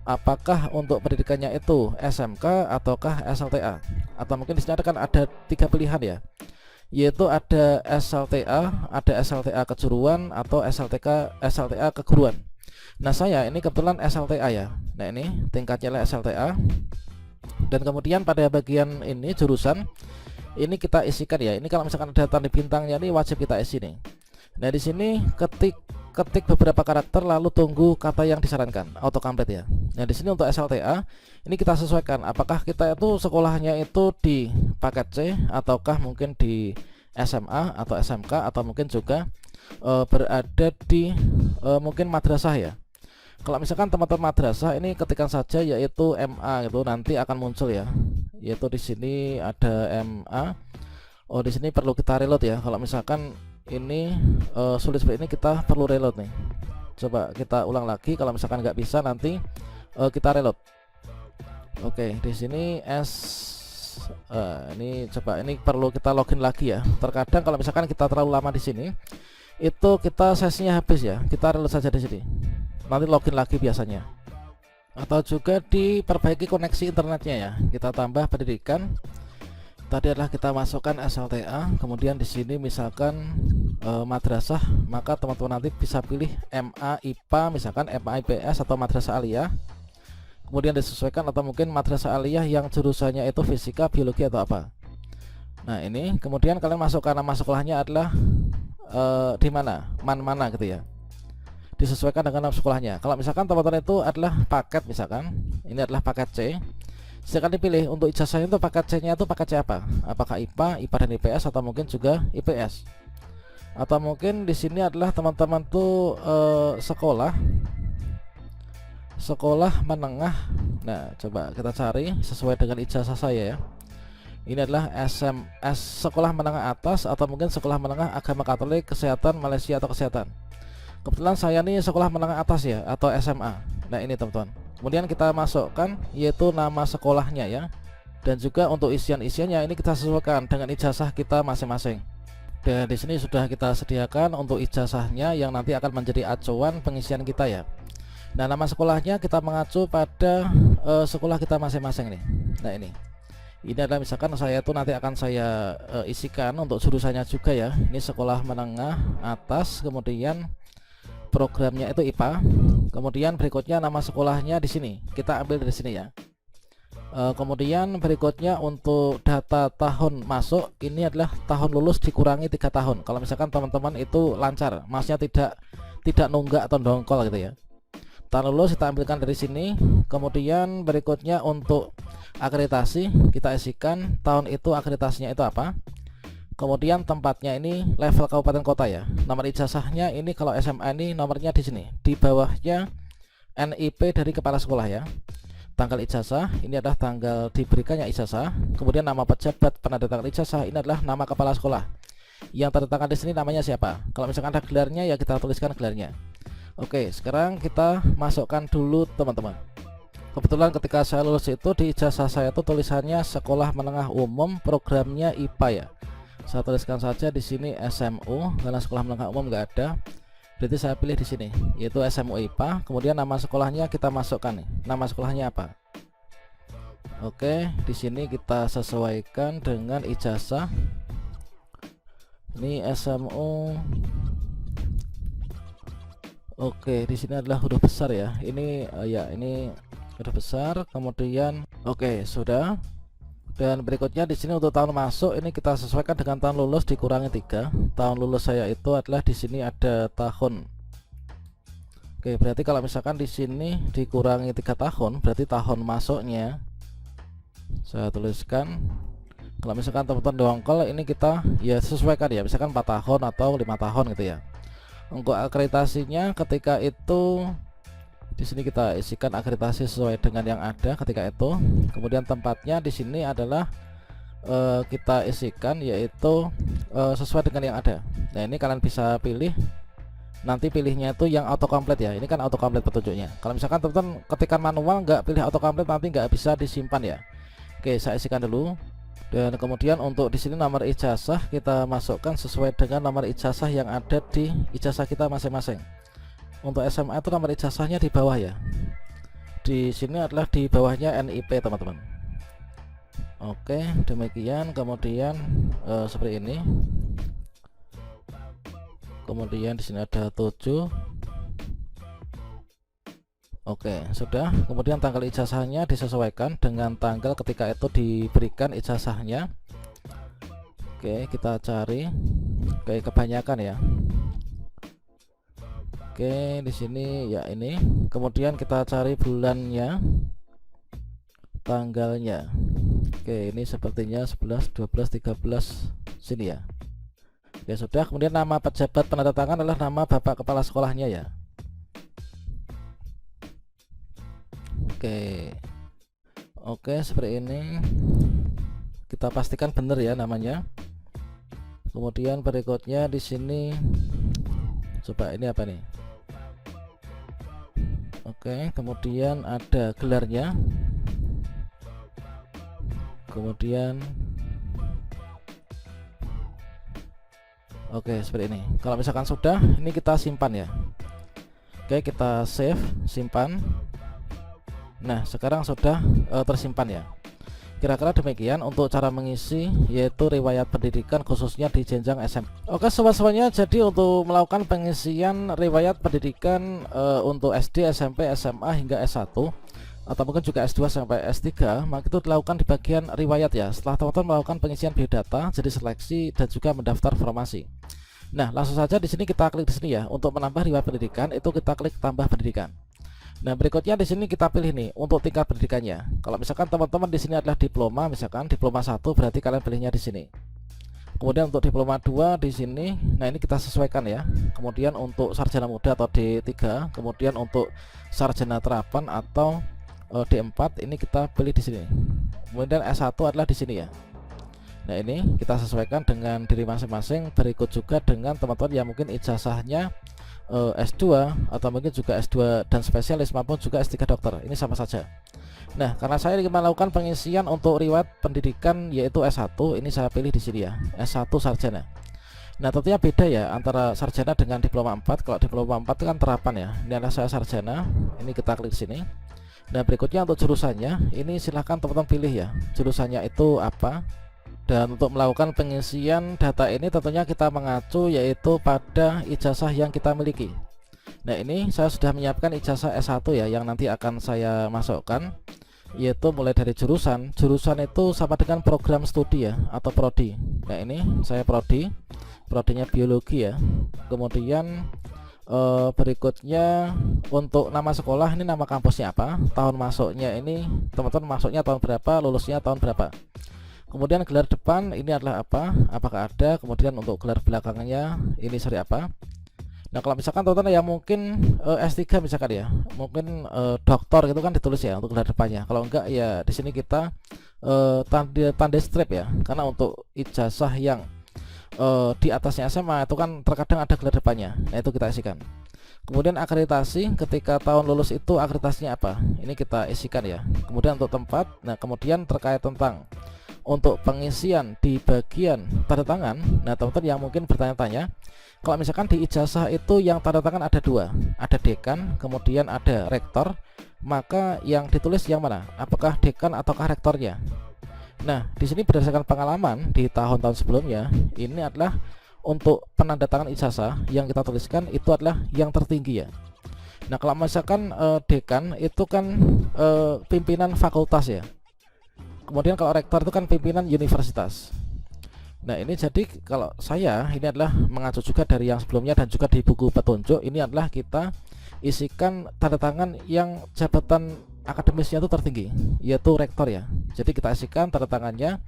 S1: apakah untuk pendidikannya itu SMK ataukah SLTA, atau mungkin di sini ada 3 pilihan ya, yaitu ada SLTA kejuruan atau SLTA keguruan. Nah, saya ini kebetulan SLTA ya. Nah, ini tingkatnya adalah SLTA. Dan kemudian pada bagian ini jurusan ini kita isikan ya. Ini kalau misalkan ada tanda bintangnya ini wajib kita isi nih. Nah, di sini ketik beberapa karakter lalu tunggu kata yang disarankan, auto complete ya. Nah, di sini untuk SLTA ini kita sesuaikan apakah kita itu sekolahnya itu di paket C ataukah mungkin di SMA atau SMK atau mungkin juga berada di mungkin madrasah ya. Kalau misalkan teman-teman madrasah ini ketikkan saja yaitu MA gitu, nanti akan muncul ya. Yaitu di sini ada MA. Oh, di sini perlu kita reload ya. Kalau misalkan ini sulit seperti ini, kita perlu reload nih. Coba kita ulang lagi. Kalau misalkan nggak bisa, nanti kita reload. Oke, di sini ini coba ini perlu kita login lagi ya. Terkadang kalau misalkan kita terlalu lama di sini, itu kita sesinya habis ya. Kita reload saja di sini. Nanti login lagi biasanya. Atau juga diperbaiki koneksi internetnya ya. Kita tambah pendidikan. Tadi adalah kita masukkan SLTA, kemudian di sini misalkan madrasah, maka teman-teman nanti bisa pilih MA IPA, misalkan MA IPS atau madrasah aliyah. kemudian disesuaikan, atau mungkin madrasah aliyah yang jurusannya itu fisika, biologi atau apa. Nah ini kemudian kalian masukkan nama sekolahnya adalah di mana, mana gitu ya, disesuaikan dengan nama sekolahnya. Kalau misalkan teman-teman itu adalah paket, misalkan ini adalah paket C, silakan dipilih untuk ijazahnya itu paket C nya itu paket C apa, apakah IPA, IPA dan IPS, atau mungkin juga IPS, atau mungkin di sini adalah teman-teman tuh sekolah menengah. Nah coba kita cari sesuai dengan ijazah saya ya. Ini adalah SMS, sekolah menengah atas, atau mungkin sekolah menengah agama Katolik, kesehatan Malaysia atau kesehatan. Kebetulan saya nih sekolah menengah atas ya, atau SMA. Nah ini teman-teman, kemudian kita masukkan yaitu nama sekolahnya ya, dan juga untuk isiannya ini kita sesuaikan dengan ijazah kita masing-masing. Dan di sini sudah kita sediakan untuk ijazahnya yang nanti akan menjadi acuan pengisian kita ya. Nah nama sekolahnya kita mengacu pada sekolah kita masing-masing nih. Nah ini adalah misalkan saya itu nanti akan saya isikan untuk jurusannya juga ya. Ini sekolah menengah atas, kemudian programnya itu IPA, kemudian berikutnya nama sekolahnya di sini kita ambil dari sini ya. Kemudian berikutnya untuk data tahun masuk, ini adalah tahun lulus dikurangi 3 tahun. Kalau misalkan teman-teman itu lancar, maksudnya tidak nunggak atau dongkol gitu ya. Tahun lulus kita ambilkan dari sini. Kemudian berikutnya untuk akreditasi kita isikan tahun itu akreditasinya itu apa. Kemudian tempatnya ini level kabupaten kota ya. Nomor ijazahnya ini kalau SMA ini nomornya di sini. Di bawahnya NIP dari kepala sekolah ya. Tanggal ijazah ini adalah tanggal diberikannya ijazah. Kemudian nama pejabat penandatangan ijazah ini adalah nama kepala sekolah. Yang tanda tangan di sini namanya siapa. Kalau misalkan ada gelarnya ya kita tuliskan gelarnya. Oke, sekarang kita masukkan dulu teman-teman. Kebetulan ketika saya lulus itu di ijazah saya itu tulisannya sekolah menengah umum, programnya IPA ya. Saya tuliskan saja di sini SMU karena sekolah menengah umum nggak ada. Berarti saya pilih di sini yaitu SMU IPA. Kemudian nama sekolahnya kita masukkan nih. Nama sekolahnya apa? Oke, di sini kita sesuaikan dengan ijazah. Ini SMU. Oke, di sini adalah huruf besar ya. Ini ini huruf besar. Kemudian oke, sudah. Dan berikutnya di sini untuk tahun masuk ini kita sesuaikan dengan tahun lulus dikurangi 3. Tahun lulus saya itu adalah di sini ada tahun. Oke, berarti kalau misalkan di sini dikurangi 3 tahun, berarti tahun masuknya saya tuliskan. Kalau misalkan teman-teman dongkol ini kita ya sesuaikan ya, misalkan 4 tahun atau 5 tahun gitu ya. Untuk akreditasinya ketika itu di sini kita isikan akreditasi sesuai dengan yang ada ketika itu. Kemudian tempatnya di sini adalah kita isikan yaitu sesuai dengan yang ada. Nah ini kalian bisa pilih, nanti pilihnya itu yang autocomplete ya. Ini kan autocomplete petunjuknya. Kalau misalkan teman-teman ketikkan manual nggak pilih autocomplete nanti nggak bisa disimpan ya. Oke, saya isikan dulu. Dan kemudian untuk di sini nomor ijazah kita masukkan sesuai dengan nomor ijazah yang ada di ijazah kita masing-masing. Untuk SMA itu nomor ijazahnya di bawah ya. Di sini adalah di bawahnya NIP teman-teman. Oke, demikian. Kemudian seperti ini. Kemudian di sini ada 7. Oke, sudah. Kemudian tanggal ijazahnya disesuaikan dengan tanggal ketika itu diberikan ijazahnya. Oke, kita cari. Oke, kebanyakan ya. Oke, di sini ya ini. Kemudian kita cari bulannya, tanggalnya. Oke, ini sepertinya 11, 12, 13 sini ya. Oke, sudah. Kemudian nama pejabat penandatangan adalah nama bapak kepala sekolahnya ya. Oke, seperti ini. Kita pastikan benar ya namanya. Kemudian berikutnya di sini coba ini apa nih? Oke, kemudian ada gelarnya. Kemudian oke, seperti ini. Kalau misalkan sudah, ini kita simpan ya. Oke, kita save, simpan. Nah, sekarang sudah tersimpan ya. Kira-kira demikian untuk cara mengisi yaitu riwayat pendidikan khususnya di jenjang SMP. Oke, sobat-sobatnya, jadi untuk melakukan pengisian riwayat pendidikan untuk SD, SMP, SMA hingga S1, atau mungkin juga S2 sampai S3, maka itu dilakukan di bagian riwayat ya. Setelah teman-teman melakukan pengisian biodata, jadi seleksi dan juga mendaftar formasi. Nah, langsung saja di sini kita klik di sini ya. Untuk menambah riwayat pendidikan itu kita klik tambah pendidikan. Nah, berikutnya di sini kita pilih nih untuk tingkat pendidikannya. Kalau misalkan teman-teman di sini adalah diploma, misalkan diploma 1, berarti kalian pilihnya di sini. Kemudian untuk diploma 2 di sini, nah ini kita sesuaikan ya. Kemudian untuk sarjana muda atau D3, kemudian untuk sarjana terapan atau D4 ini kita pilih di sini. Kemudian S1 adalah di sini ya. Nah, ini kita sesuaikan dengan diri masing-masing. Berikut juga dengan teman-teman yang mungkin ijazahnya S2 atau mungkin juga S2 dan spesialis maupun juga S3 dokter, ini sama saja. Nah, karena saya ingin melakukan pengisian untuk riwayat pendidikan yaitu S1, ini saya pilih di sini ya, S1 sarjana. Nah, tentunya beda ya antara sarjana dengan diploma 4. Kalau diploma 4 itu kan terapan ya. Ini adalah saya sarjana. Ini kita klik sini. Nah, berikutnya untuk jurusannya, ini silahkan teman-teman pilih ya. Jurusannya itu apa? Dan untuk melakukan pengisian data ini tentunya kita mengacu yaitu pada ijazah yang kita miliki. Nah, ini saya sudah menyiapkan ijazah S1 ya, yang nanti akan saya masukkan, yaitu mulai dari jurusan itu sama dengan program studi ya, atau prodi. Nah, ini saya prodinya biologi ya. Kemudian berikutnya untuk nama sekolah, ini nama kampusnya apa, tahun masuknya ini teman-teman masuknya tahun berapa, lulusnya tahun berapa. Kemudian gelar depan ini adalah apa, apakah ada. Kemudian untuk gelar belakangnya ini seri apa. Nah, kalau misalkan teman-teman yang mungkin S3 misalkan ya, mungkin doktor gitu kan ditulis ya untuk gelar depannya. Kalau enggak ya di sini kita tanda strip ya, karena untuk ijazah yang di atasnya SMA itu kan terkadang ada gelar depannya. Nah, itu kita isikan. Kemudian akreditasi, ketika tahun lulus itu akreditasinya apa, ini kita isikan ya. Kemudian untuk tempat, nah kemudian terkait tentang untuk pengisian di bagian tanda tangan. Nah, teman-teman yang mungkin bertanya-tanya, kalau misalkan di ijazah itu yang tanda tangan ada dua, ada dekan, kemudian ada rektor, maka yang ditulis yang mana? Apakah dekan ataukah rektornya? Nah, di sini berdasarkan pengalaman di tahun-tahun sebelumnya, ini adalah untuk penandatangan ijazah yang kita tuliskan itu adalah yang tertinggi ya. Nah, kalau misalkan dekan itu kan pimpinan fakultas ya. Kemudian kalau rektor itu kan pimpinan universitas. Nah, ini jadi kalau saya ini adalah mengacu juga dari yang sebelumnya dan juga di buku petunjuk, ini adalah kita isikan tanda tangan yang jabatan akademisnya itu tertinggi, yaitu rektor ya. Jadi kita isikan tanda tangannya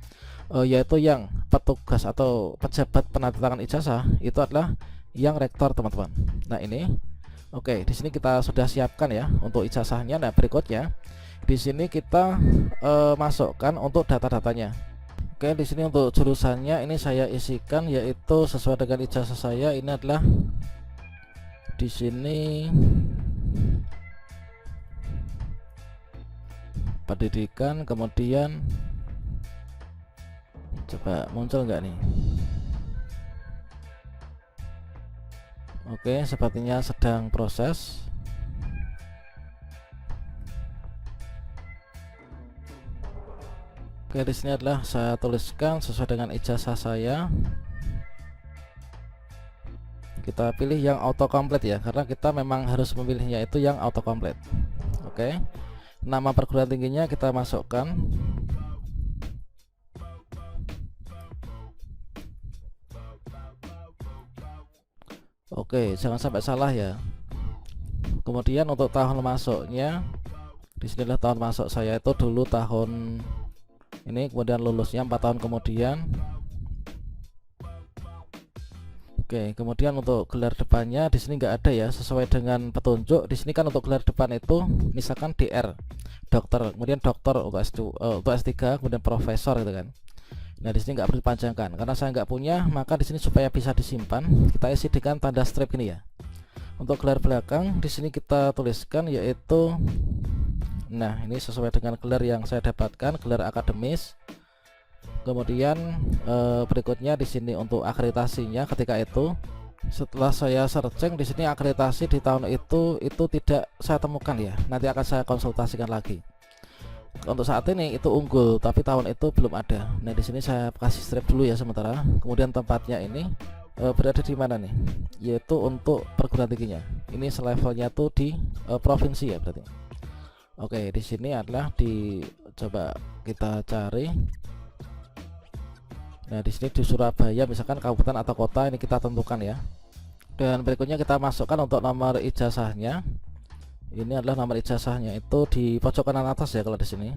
S1: yaitu yang petugas atau pejabat penandatangan ijazah itu adalah yang rektor, teman-teman. Nah, ini oke, di sini kita sudah siapkan ya untuk ijazahnya. Nah, berikutnya di sini kita masukkan untuk data-datanya. Oke, di sini untuk jurusannya ini saya isikan yaitu sesuai dengan ijazah saya. Ini adalah di sini pendidikan, kemudian coba muncul nggak nih? Oke, sepertinya sedang proses. Oke, di sini adalah saya tuliskan sesuai dengan ijazah saya. Kita pilih yang autocomplete ya, karena kita memang harus memilihnya itu yang autocomplete. Oke, nama perguruan tingginya kita masukkan. Oke, jangan sampai salah ya. Kemudian untuk tahun masuknya, di sini adalah tahun masuk saya itu dulu tahun ini, kemudian lulusnya 4 tahun kemudian. Oke, kemudian untuk gelar depannya di sini nggak ada ya, sesuai dengan petunjuk. Di sini kan untuk gelar depan itu misalkan DR, dokter, kemudian dokter untuk S3, kemudian profesor gitu kan. Nah, di sini nggak perlu dipanjangkan karena saya nggak punya, maka di sini supaya bisa disimpan kita isi dengan tanda strip ini ya. Untuk gelar belakang di sini kita tuliskan yaitu, nah ini sesuai dengan gelar yang saya dapatkan, gelar akademis. Kemudian berikutnya di sini untuk akreditasinya ketika itu. Setelah saya searching di sini akreditasi di tahun itu tidak saya temukan ya. Nanti akan saya konsultasikan lagi. Untuk saat ini itu unggul, tapi tahun itu belum ada. Nah, di sini saya kasih strip dulu ya sementara. Kemudian tempatnya ini berada di mana nih? Yaitu untuk perguruan tingginya. Ini selevelnya tuh di provinsi ya berarti. Oke, di sini adalah coba kita cari. Nah, di sini di Surabaya misalkan kabupaten atau kota ini kita tentukan ya. Dan berikutnya kita masukkan untuk nomor ijazahnya. Ini adalah nomor ijazahnya, itu di pojok kanan atas ya kalau di sini.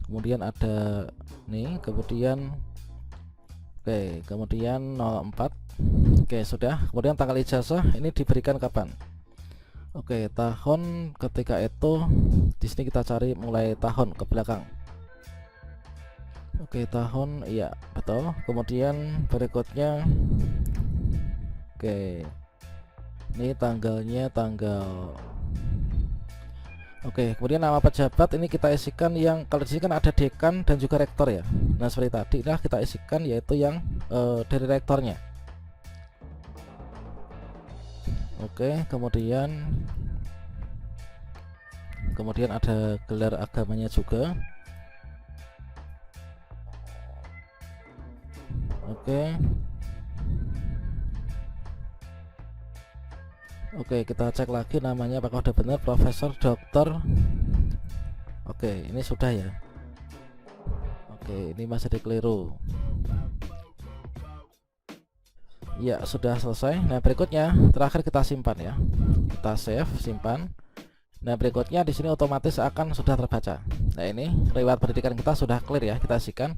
S1: Kemudian ada nih, kemudian oke, kemudian 04. Oke, sudah. Kemudian tanggal ijazah ini diberikan kapan? Oke, tahun ketika itu di sini kita cari mulai tahun ke belakang. Oke, tahun, iya betul. Kemudian berikutnya, oke, ini tanggalnya tanggal. Oke, kemudian nama pejabat ini kita isikan yang kalau di sini kan ada dekan dan juga rektor ya. Nah, seperti tadi lah kita isikan yaitu yang dari rektornya. Oke, kemudian ada gelar agamanya juga. Oke, kita cek lagi namanya apakah udah benar, Profesor Doktor. Oke, ini sudah ya. Oke, ini masih dikeliru. Ya, sudah selesai. Nah, berikutnya terakhir kita simpan ya. Kita save, simpan. Nah, berikutnya di sini otomatis akan sudah terbaca. Nah, ini riwayat pendidikan kita sudah clear ya, kita isikan.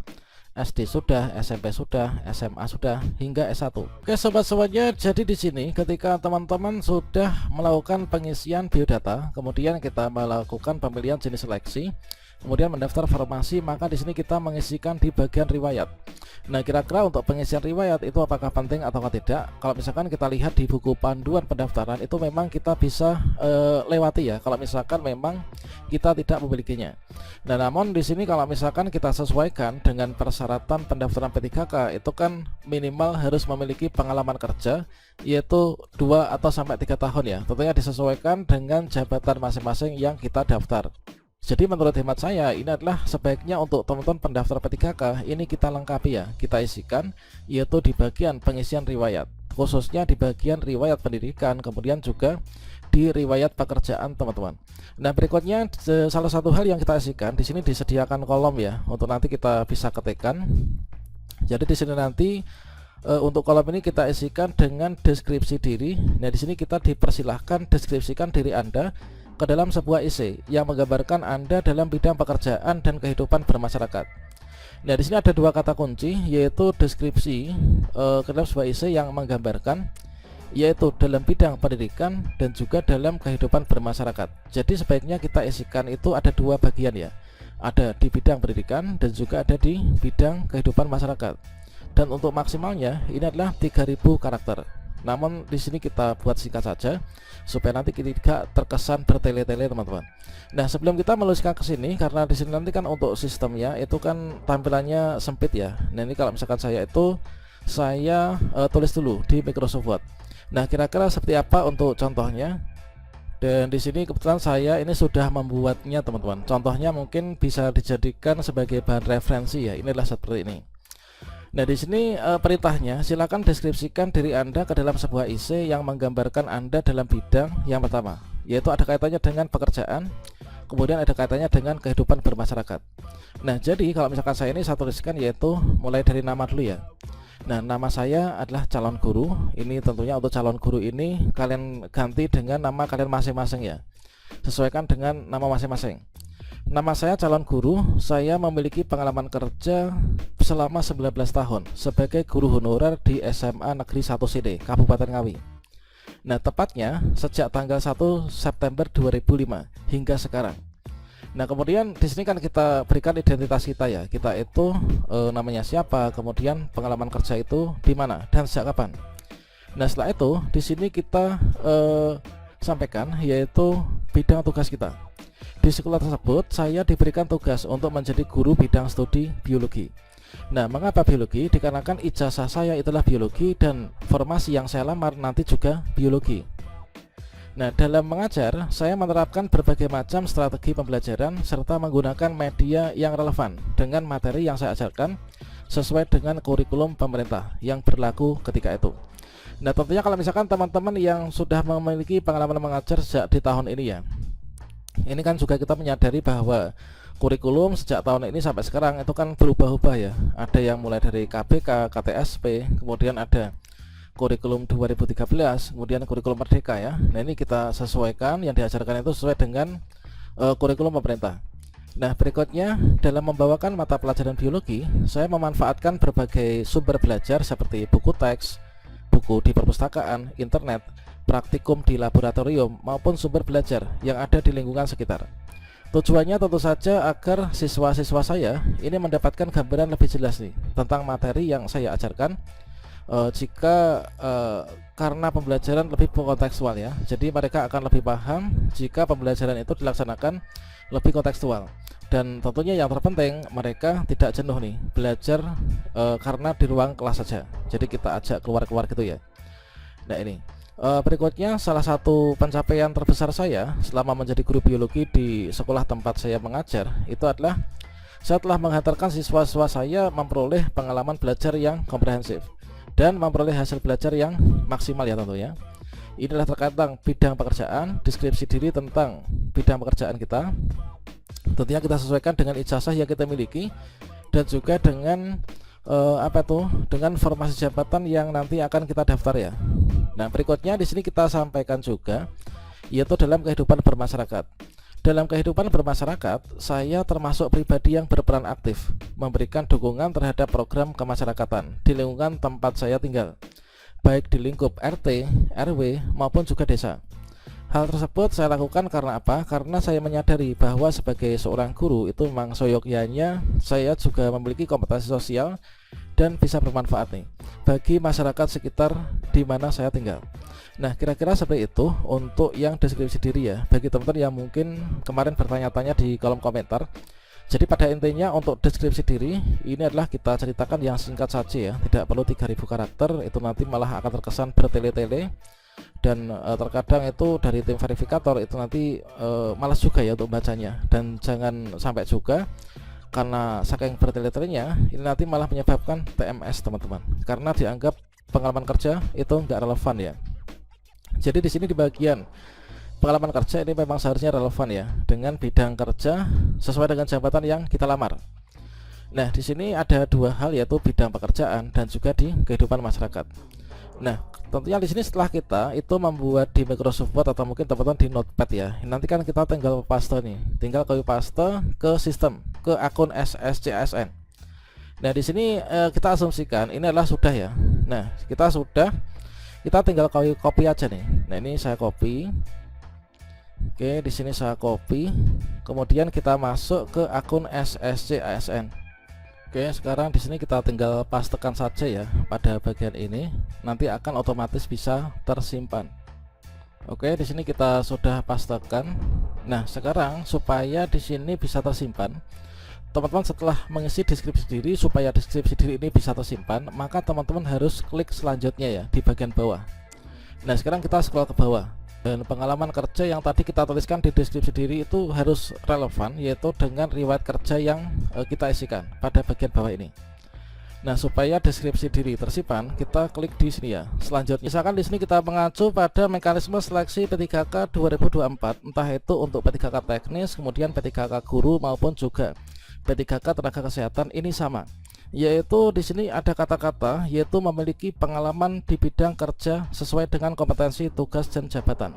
S1: SD sudah, SMP sudah, SMA sudah, hingga S1. Oke sobat-sobatnya, jadi di sini ketika teman-teman sudah melakukan pengisian biodata, kemudian kita melakukan pemilihan jenis seleksi, kemudian mendaftar formasi, maka di sini kita mengisikan di bagian riwayat. Nah, kira-kira untuk pengisian riwayat itu apakah penting atau tidak? Kalau misalkan kita lihat di buku panduan pendaftaran itu memang kita bisa lewati ya, kalau misalkan memang kita tidak memilikinya. Nah, namun di sini kalau misalkan kita sesuaikan dengan persyaratan pendaftaran P3K itu kan minimal harus memiliki pengalaman kerja yaitu 2 atau sampai 3 tahun ya. Tentunya disesuaikan dengan jabatan masing-masing yang kita daftar. Jadi menurut hemat saya ini adalah sebaiknya untuk teman-teman pendaftar P3K ini kita lengkapi ya, kita isikan yaitu di bagian pengisian riwayat, khususnya di bagian riwayat pendidikan, kemudian juga di riwayat pekerjaan teman-teman. Nah, berikutnya salah satu hal yang kita isikan di sini disediakan kolom ya untuk nanti kita bisa ketikkan. Jadi di sini nanti untuk kolom ini kita isikan dengan deskripsi diri. Nah, di sini kita dipersilahkan deskripsikan diri Anda ke dalam sebuah essay yang menggambarkan Anda dalam bidang pekerjaan dan kehidupan bermasyarakat. Nah, di sini ada 2 kata kunci yaitu deskripsi ke dalam sebuah essay yang menggambarkan yaitu dalam bidang pendidikan dan juga dalam kehidupan bermasyarakat. Jadi sebaiknya kita isikan itu ada 2 bagian ya. Ada di bidang pendidikan dan juga ada di bidang kehidupan masyarakat. Dan untuk maksimalnya ini adalah 3000 karakter. Namun di sini kita buat singkat saja supaya nanti kita tidak terkesan bertele-tele teman-teman. Nah, sebelum kita menuliskan ke sini, karena di sini nanti kan untuk sistemnya itu kan tampilannya sempit ya. Nah, ini kalau misalkan saya tulis dulu di Microsoft Word. Nah, kira-kira seperti apa untuk contohnya? Dan di sini kebetulan saya ini sudah membuatnya teman-teman. Contohnya mungkin bisa dijadikan sebagai bahan referensi ya. Inilah seperti ini. Nah, di sini perintahnya silakan deskripsikan diri Anda ke dalam sebuah essay yang menggambarkan Anda dalam bidang yang pertama, yaitu ada kaitannya dengan pekerjaan, kemudian ada kaitannya dengan kehidupan bermasyarakat. Nah, jadi kalau misalkan saya ini saya tuliskan yaitu mulai dari nama dulu ya. Nah, nama saya adalah calon guru. Ini tentunya untuk calon guru ini kalian ganti dengan nama kalian masing-masing ya. Sesuaikan dengan nama masing-masing. Nama saya calon guru, saya memiliki pengalaman kerja selama 19 tahun sebagai guru honorer di SMA Negeri 1 CD, Kabupaten Ngawi. Nah, tepatnya sejak tanggal 1 September 2005 hingga sekarang. Nah, kemudian di sini kan kita berikan identitas kita ya. Kita itu namanya siapa, kemudian pengalaman kerja itu di mana dan sejak kapan. Nah, setelah itu di sini kita sampaikan yaitu bidang tugas kita. Di sekolah tersebut saya diberikan tugas untuk menjadi guru bidang studi biologi. Nah, mengapa biologi? Dikarenakan ijazah saya itulah biologi dan formasi yang saya lamar nanti juga biologi. Nah, dalam mengajar saya menerapkan berbagai macam strategi pembelajaran serta menggunakan media yang relevan dengan materi yang saya ajarkan sesuai dengan kurikulum pemerintah yang berlaku ketika itu. Nah, tentunya kalau misalkan teman-teman yang sudah memiliki pengalaman mengajar sejak di tahun ini ya, Ini kan juga kita menyadari bahwa kurikulum sejak tahun ini sampai sekarang itu kan berubah-ubah ya. Ada yang mulai dari KBK, KTSP, kemudian ada kurikulum 2013, kemudian kurikulum Merdeka ya. Nah, ini kita sesuaikan, yang diajarkan itu sesuai dengan kurikulum pemerintah. Nah, berikutnya dalam membawakan mata pelajaran biologi, saya memanfaatkan berbagai sumber belajar seperti buku teks, buku di perpustakaan, internet, praktikum di laboratorium, maupun sumber belajar yang ada di lingkungan sekitar. Tujuannya tentu saja agar siswa-siswa saya ini mendapatkan gambaran lebih jelas nih tentang materi yang saya ajarkan, karena pembelajaran lebih kontekstual ya. Jadi mereka akan lebih paham jika pembelajaran itu dilaksanakan lebih kontekstual. Dan tentunya yang terpenting mereka tidak jenuh nih belajar karena di ruang kelas saja. Jadi kita ajak keluar-keluar gitu ya. Nah, ini berikutnya, salah satu pencapaian terbesar saya selama menjadi guru biologi di sekolah tempat saya mengajar itu adalah saya telah menghantarkan siswa-siswa saya memperoleh pengalaman belajar yang komprehensif dan memperoleh hasil belajar yang maksimal ya tentunya. Inilah terkait tentang bidang pekerjaan, deskripsi diri tentang bidang pekerjaan kita. Tentunya kita sesuaikan dengan ijazah yang kita miliki dan juga dengan dengan formasi jabatan yang nanti akan kita daftar ya. Nah, berikutnya di sini kita sampaikan juga yaitu dalam kehidupan bermasyarakat. Dalam kehidupan bermasyarakat, saya termasuk pribadi yang berperan aktif memberikan dukungan terhadap program kemasyarakatan di lingkungan tempat saya tinggal, baik di lingkup RT, RW maupun juga desa. Hal tersebut saya lakukan karena apa? Karena saya menyadari bahwa sebagai seorang guru itu memang seyogyanya saya juga memiliki kompetensi sosial dan bisa bermanfaat nih bagi masyarakat sekitar di mana saya tinggal. Nah, kira-kira seperti itu untuk yang deskripsi diri ya, bagi teman-teman yang mungkin kemarin bertanya-tanya di kolom komentar. Jadi pada intinya untuk deskripsi diri ini adalah kita ceritakan yang singkat saja ya, tidak perlu 3000 karakter, itu nanti malah akan terkesan bertele-tele. Dan terkadang itu dari tim verifikator itu nanti malas juga ya untuk bacanya. Dan jangan sampai juga karena saking bertele-telenya ini nanti malah menyebabkan TMS teman-teman, karena dianggap pengalaman kerja itu enggak relevan ya. Jadi di sini di bagian pengalaman kerja ini memang seharusnya relevan ya dengan bidang kerja sesuai dengan jabatan yang kita lamar. Nah, di sini ada dua hal yaitu bidang pekerjaan dan juga di kehidupan masyarakat. Nah, tentunya di sini setelah kita itu membuat di Microsoft Word atau mungkin teman-teman di Notepad ya. Nanti kan kita tinggal paste nih, tinggal copy paste ke sistem, ke akun SSCASN. Nah, di sini kita asumsikan ini adalah sudah ya. Nah, kita tinggal copy aja nih. Nah, ini saya copy. Oke, di sini saya copy. Kemudian kita masuk ke akun SSCASN. Oke, sekarang di sini kita tinggal pastekan saja ya pada bagian ini, nanti akan otomatis bisa tersimpan. Oke, di sini kita sudah pastekan. Nah, sekarang supaya di sini bisa tersimpan, teman-teman setelah mengisi deskripsi diri, supaya deskripsi diri ini bisa tersimpan, maka teman-teman harus klik selanjutnya ya di bagian bawah. Nah, sekarang kita scroll ke bawah. Dan pengalaman kerja yang tadi kita tuliskan di deskripsi diri itu harus relevan, yaitu dengan riwayat kerja yang kita isikan pada bagian bawah ini. Nah, supaya deskripsi diri tersimpan, kita klik di sini ya. Selanjutnya, misalkan di sini kita mengacu pada mekanisme seleksi P3K 2024, entah itu untuk P3K teknis, kemudian P3K guru maupun juga P3K tenaga kesehatan, ini sama. Yaitu di sini ada kata-kata yaitu memiliki pengalaman di bidang kerja sesuai dengan kompetensi, tugas dan jabatan.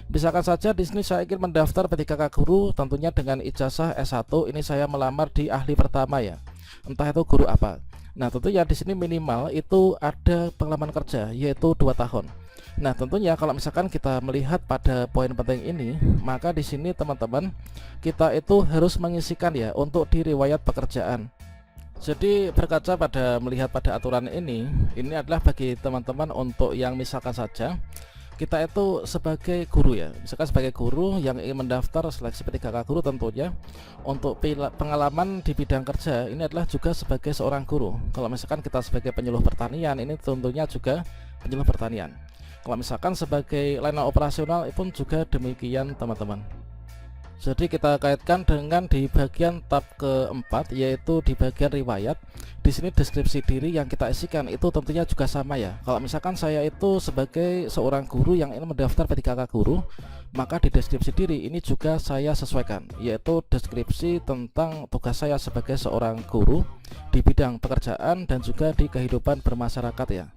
S1: Misalkan saja di sini saya ingin mendaftar P3K guru, tentunya dengan ijazah S1, ini saya melamar di ahli pertama ya. Entah itu guru apa. Nah, tentunya di sini minimal itu ada pengalaman kerja yaitu 2 tahun. Nah, tentunya kalau misalkan kita melihat pada poin penting ini, maka di sini teman-teman kita itu harus mengisikan ya untuk di riwayat pekerjaan. Jadi berkaca pada melihat pada aturan ini adalah bagi teman-teman untuk yang misalkan saja kita itu sebagai guru ya, misalkan sebagai guru yang ingin mendaftar seleksi P3K guru, tentunya untuk pengalaman di bidang kerja ini adalah juga sebagai seorang guru. Kalau misalkan kita sebagai penyuluh pertanian, ini tentunya juga penyuluh pertanian. Kalau misalkan sebagai layanan operasional pun juga demikian teman-teman. Jadi kita kaitkan dengan di bagian tab keempat, yaitu di bagian riwayat. Di sini deskripsi diri yang kita isikan itu tentunya juga sama ya. Kalau misalkan saya itu sebagai seorang guru yang ingin mendaftar P3K guru, Maka di deskripsi diri ini juga saya sesuaikan, yaitu deskripsi tentang tugas saya sebagai seorang guru di bidang pekerjaan dan juga di kehidupan bermasyarakat ya.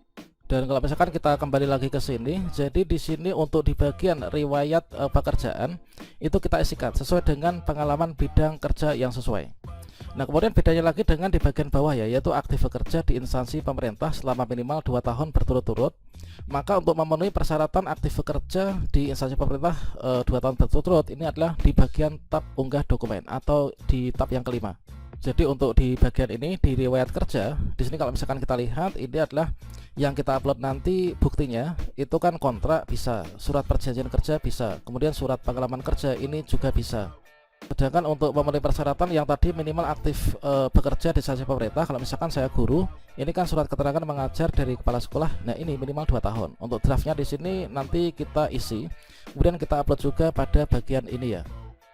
S1: Dan kalau misalkan kita kembali lagi ke sini, jadi di sini untuk di bagian riwayat pekerjaan itu kita isikan sesuai dengan pengalaman bidang kerja yang sesuai. Nah, kemudian bedanya lagi dengan di bagian bawah ya, yaitu aktif bekerja di instansi pemerintah selama minimal 2 tahun berturut-turut. Maka untuk memenuhi persyaratan aktif bekerja di instansi pemerintah 2 tahun berturut-turut, ini adalah di bagian tab unggah dokumen atau di tab yang kelima. Jadi untuk di bagian ini di riwayat kerja, di sini kalau misalkan kita lihat ini adalah yang kita upload nanti buktinya itu kan kontrak bisa, surat perjanjian kerja bisa, kemudian surat pengalaman kerja ini juga bisa. Sedangkan untuk memenuhi persyaratan yang tadi minimal aktif bekerja di instansi pemerintah, kalau misalkan saya guru, ini kan surat keterangan mengajar dari kepala sekolah. Nah, ini minimal 2 tahun. Untuk draftnya di sini nanti kita isi, kemudian kita upload juga pada bagian ini ya.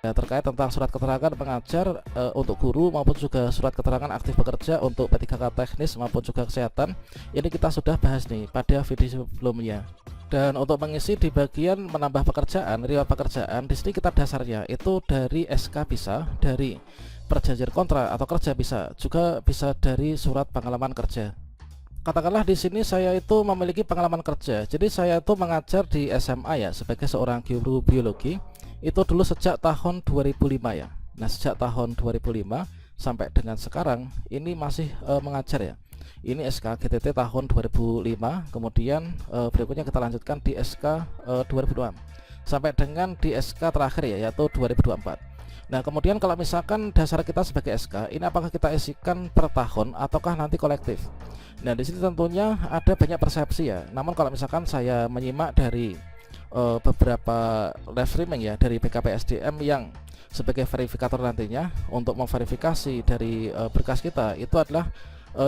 S1: Ya, terkait tentang surat keterangan pengajar untuk guru maupun juga surat keterangan aktif bekerja untuk P3K teknis maupun juga kesehatan, ini kita sudah bahas nih pada video sebelumnya. Dan untuk mengisi di bagian menambah pekerjaan, riwayat pekerjaan, di sini kita dasarnya itu dari SK bisa, dari perjanjian kontrak atau kerja bisa, juga bisa dari surat pengalaman kerja. Katakanlah di sini saya itu memiliki pengalaman kerja, jadi saya itu mengajar di SMA ya sebagai seorang guru biologi. Itu dulu sejak tahun 2005 ya. Nah, sejak tahun 2005 sampai dengan sekarang ini masih mengajar ya. Ini SK GTT tahun 2005, kemudian berikutnya kita lanjutkan di SK 2006 sampai dengan di SK terakhir ya, yaitu 2024. Nah, kemudian kalau misalkan dasar kita sebagai SK, ini apakah kita isikan per tahun ataukah nanti kolektif? Nah, di sini tentunya ada banyak persepsi ya. Namun kalau misalkan saya menyimak dari beberapa live streaming ya dari BKPSDM yang sebagai verifikator nantinya untuk memverifikasi dari berkas kita, itu adalah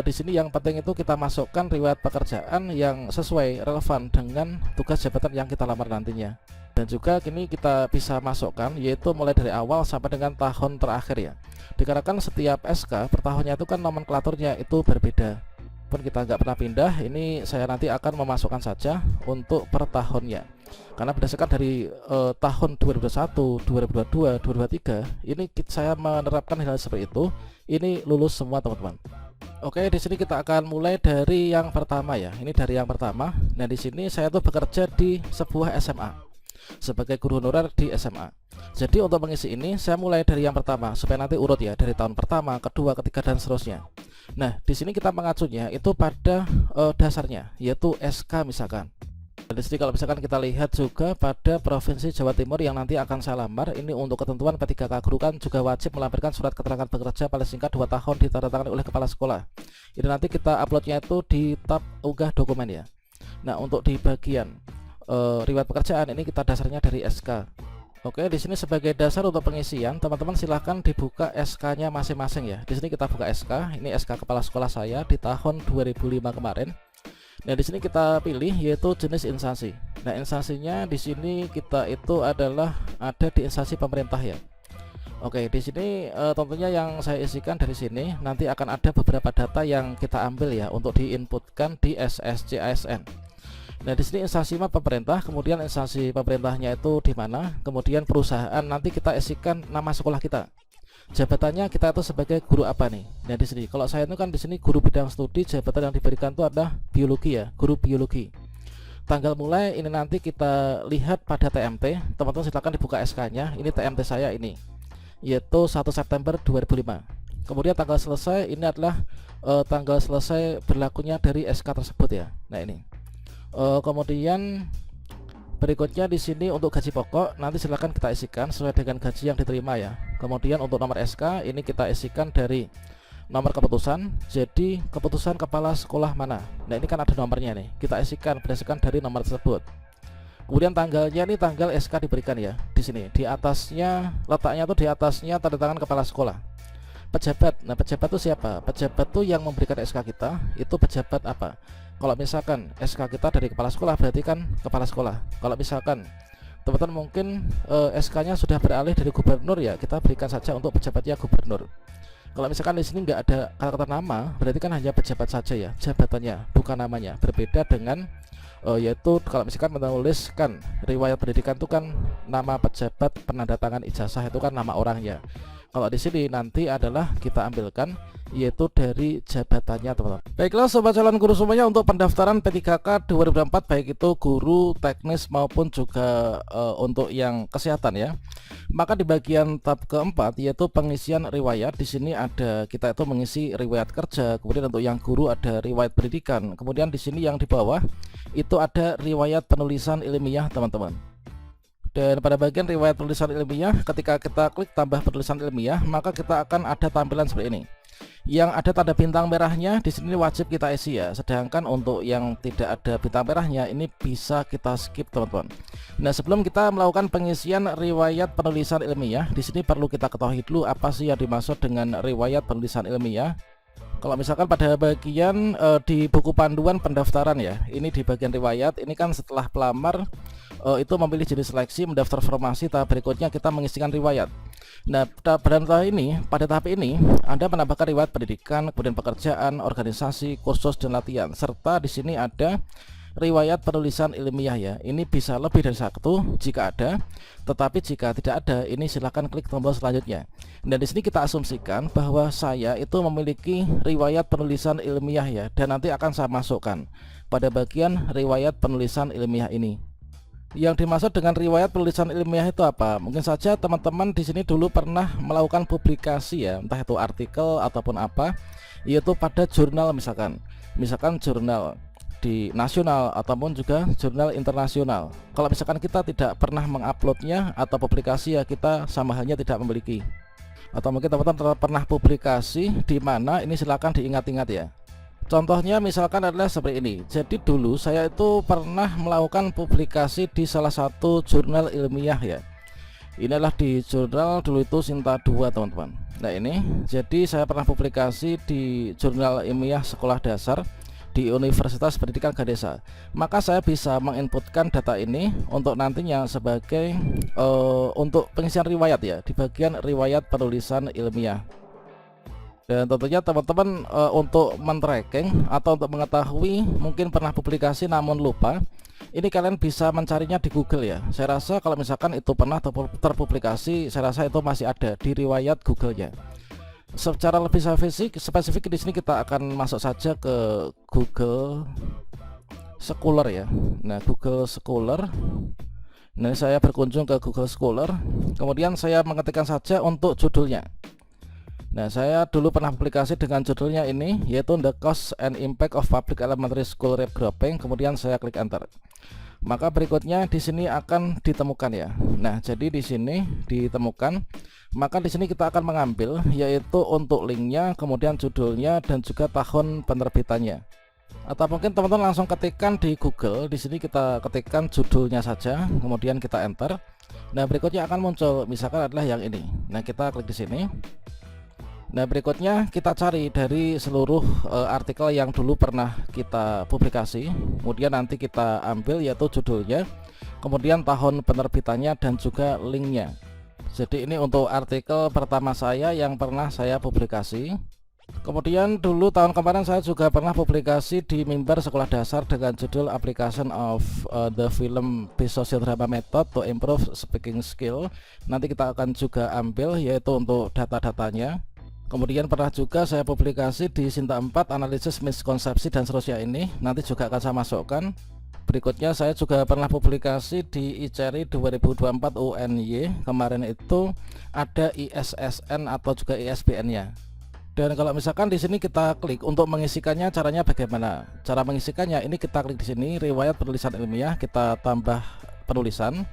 S1: di sini yang penting itu kita masukkan riwayat pekerjaan yang sesuai relevan dengan tugas jabatan yang kita lamar nantinya. Dan juga kini kita bisa masukkan yaitu mulai dari awal sampai dengan tahun terakhir ya. Dikarenakan setiap SK per tahunnya itu kan nomenklaturnya itu berbeda. Pun kita nggak pernah pindah, ini saya nanti akan memasukkan saja untuk per tahunnya. Karena berdasarkan dari tahun 2021, 2022, 2023, ini saya menerapkan hal seperti itu. Ini lulus semua teman-teman. Oke, di sini kita akan mulai dari yang pertama ya. Ini dari yang pertama. Nah, di sini saya tuh bekerja di sebuah SMA sebagai guru honorer di SMA. Jadi untuk mengisi ini saya mulai dari yang pertama supaya nanti urut ya, dari tahun pertama, kedua, ketiga dan seterusnya. Nah, di sini kita mengacunya itu pada dasarnya yaitu SK misalkan. Dan di sini kalau misalkan kita lihat juga pada Provinsi Jawa Timur yang nanti akan saya lamar, ini untuk ketentuan P3K guru kan juga wajib melampirkan surat keterangan bekerja paling singkat 2 tahun ditandatangani oleh kepala sekolah. Ini nanti kita uploadnya itu di tab unggah dokumen ya. Nah, untuk di bagian riwayat pekerjaan ini kita dasarnya dari SK. Oke, di sini sebagai dasar untuk pengisian, teman-teman silahkan dibuka SK-nya masing-masing ya. Di sini kita buka SK, ini SK kepala sekolah saya di tahun 2005 kemarin. Nah, di sini kita pilih yaitu jenis instansi. Nah, instansinya di sini kita itu adalah ada di instansi pemerintah ya. Oke, di sini tentunya yang saya isikan dari sini nanti akan ada beberapa data yang kita ambil ya untuk diinputkan di SSC ASN. Nah, di sini instansi pemerintah, kemudian instansi pemerintahnya itu di mana, kemudian perusahaan nanti kita isikan nama sekolah kita. Jabatannya kita itu sebagai guru apa nih? Nah, di sini kalau saya itu kan di sini guru bidang studi, jabatan yang diberikan itu adalah biologi ya, guru biologi. Tanggal mulai ini nanti kita lihat pada TMT, teman-teman silakan dibuka SK-nya. Ini TMT saya ini, yaitu 1 September 2005. Kemudian tanggal selesai ini adalah tanggal selesai berlakunya dari SK tersebut ya. Nah, ini. Kemudian berikutnya di sini untuk gaji pokok nanti silakan kita isikan sesuai dengan gaji yang diterima ya. Kemudian untuk nomor SK ini kita isikan dari nomor keputusan, jadi keputusan kepala sekolah mana. Nah, ini kan ada nomornya nih, kita isikan berdasarkan dari nomor tersebut. Kemudian tanggalnya ini tanggal SK diberikan ya. Di sini di atasnya letaknya tuh di atasnya tanda tangan kepala sekolah. Pejabat, nah pejabat itu siapa? Pejabat tuh yang memberikan SK kita itu pejabat apa? Kalau misalkan SK kita dari kepala sekolah berarti kan kepala sekolah. Kalau misalkan teman-teman mungkin SK-nya sudah beralih dari gubernur ya, kita berikan saja untuk pejabatnya gubernur. Kalau misalkan di sini nggak ada kata-kata nama, berarti kan hanya pejabat saja ya, jabatannya, bukan namanya. Berbeda dengan yaitu kalau misalkan menuliskan riwayat pendidikan itu kan nama pejabat penandatangan ijazah itu kan nama orangnya. Kalau di sini nanti adalah kita ambilkan yaitu dari jabatannya, teman-teman. Baiklah sobat calon guru semuanya, untuk pendaftaran P3K 2004 baik itu guru, teknis maupun juga untuk yang kesehatan ya. Maka di bagian tab keempat yaitu pengisian riwayat, di sini ada kita itu mengisi riwayat kerja, kemudian untuk yang guru ada riwayat pendidikan, kemudian di sini yang di bawah itu ada riwayat penulisan ilmiah, teman-teman. Dan pada bagian riwayat penulisan ilmiah, ketika kita klik tambah penulisan ilmiah, maka kita akan ada tampilan seperti ini. Yang ada tanda bintang merahnya di sini wajib kita isi ya. Sedangkan untuk yang tidak ada bintang merahnya ini bisa kita skip, teman-teman. Nah, sebelum kita melakukan pengisian riwayat penulisan ilmiah, di sini perlu kita ketahui dulu apa sih yang dimaksud dengan riwayat penulisan ilmiah. Kalau misalkan pada bagian di buku panduan pendaftaran ya, ini di bagian riwayat, ini kan setelah pelamar itu memilih jenis seleksi, mendaftar formasi, tahap berikutnya kita mengisikan riwayat. Nah, pada tahap ini Anda menambahkan riwayat pendidikan, kemudian pekerjaan, organisasi, kursus dan latihan, serta di sini ada riwayat penulisan ilmiah ya. Ini bisa lebih dari satu jika ada, tetapi jika tidak ada, ini silahkan klik tombol selanjutnya. Dan di sini kita asumsikan bahwa saya itu memiliki riwayat penulisan ilmiah ya, dan nanti akan saya masukkan pada bagian riwayat penulisan ilmiah ini. Yang dimaksud dengan riwayat penulisan ilmiah itu apa? Mungkin saja teman-teman di sini dulu pernah melakukan publikasi ya, entah itu artikel ataupun apa, yaitu pada jurnal misalkan jurnal di nasional ataupun juga jurnal internasional. Kalau misalkan kita tidak pernah menguploadnya atau publikasi ya, kita sama halnya tidak memiliki. Atau mungkin teman-teman pernah publikasi di mana, ini silakan diingat-ingat ya. Contohnya misalkan adalah seperti ini. Jadi dulu saya itu pernah melakukan publikasi di salah satu jurnal ilmiah ya. Inilah di jurnal dulu itu Sinta 2, teman-teman. Nah ini, jadi saya pernah publikasi di jurnal ilmiah sekolah dasar di Universitas Pendidikan Ganesha. Maka saya bisa menginputkan data ini untuk nantinya sebagai untuk pengisian riwayat ya, di bagian riwayat penulisan ilmiah. Dan tentunya teman-teman untuk men-tracking atau untuk mengetahui mungkin pernah publikasi namun lupa, ini kalian bisa mencarinya di Google ya. Saya rasa kalau misalkan itu pernah terpublikasi, saya rasa itu masih ada di riwayat Google-nya. Secara lebih spesifik di sini kita akan masuk saja ke Google Scholar ya. Nah, Google Scholar. Nah, saya berkunjung ke Google Scholar, kemudian saya mengetikkan saja untuk judulnya. Nah, saya dulu pernah publikasi dengan judulnya ini, yaitu The Cost and Impact of Public Elementary School Regrouping. Kemudian saya klik enter. Maka berikutnya di sini akan ditemukan ya. Nah, jadi di sini ditemukan. Maka di sini kita akan mengambil yaitu untuk linknya, kemudian judulnya dan juga tahun penerbitannya. Atau mungkin teman-teman langsung ketikkan di Google. Di sini kita ketikkan judulnya saja, kemudian kita enter. Nah, berikutnya akan muncul misalkan adalah yang ini. Nah, kita klik di sini. Nah, berikutnya kita cari dari seluruh artikel yang dulu pernah kita publikasi, kemudian nanti kita ambil yaitu judulnya, kemudian tahun penerbitannya dan juga linknya. Jadi ini untuk artikel pertama saya yang pernah saya publikasi. Kemudian dulu tahun kemarin saya juga pernah publikasi di Mimbar Sekolah Dasar dengan judul Application of the Film Based Social Drama Method to Improve Speaking Skill. Nanti kita akan juga ambil yaitu untuk data-datanya. Kemudian pernah juga saya publikasi di Sinta 4 analisis miskonsepsi dan seterusnya, ini nanti juga akan saya masukkan. Berikutnya saya juga pernah publikasi di ICERI 2024 UNY. Kemarin itu ada ISSN atau juga ISBN-nya. Dan kalau misalkan di sini kita klik untuk mengisikannya, caranya bagaimana? Cara mengisikannya ini kita klik di sini riwayat penulisan ilmiah, kita tambah penulisan.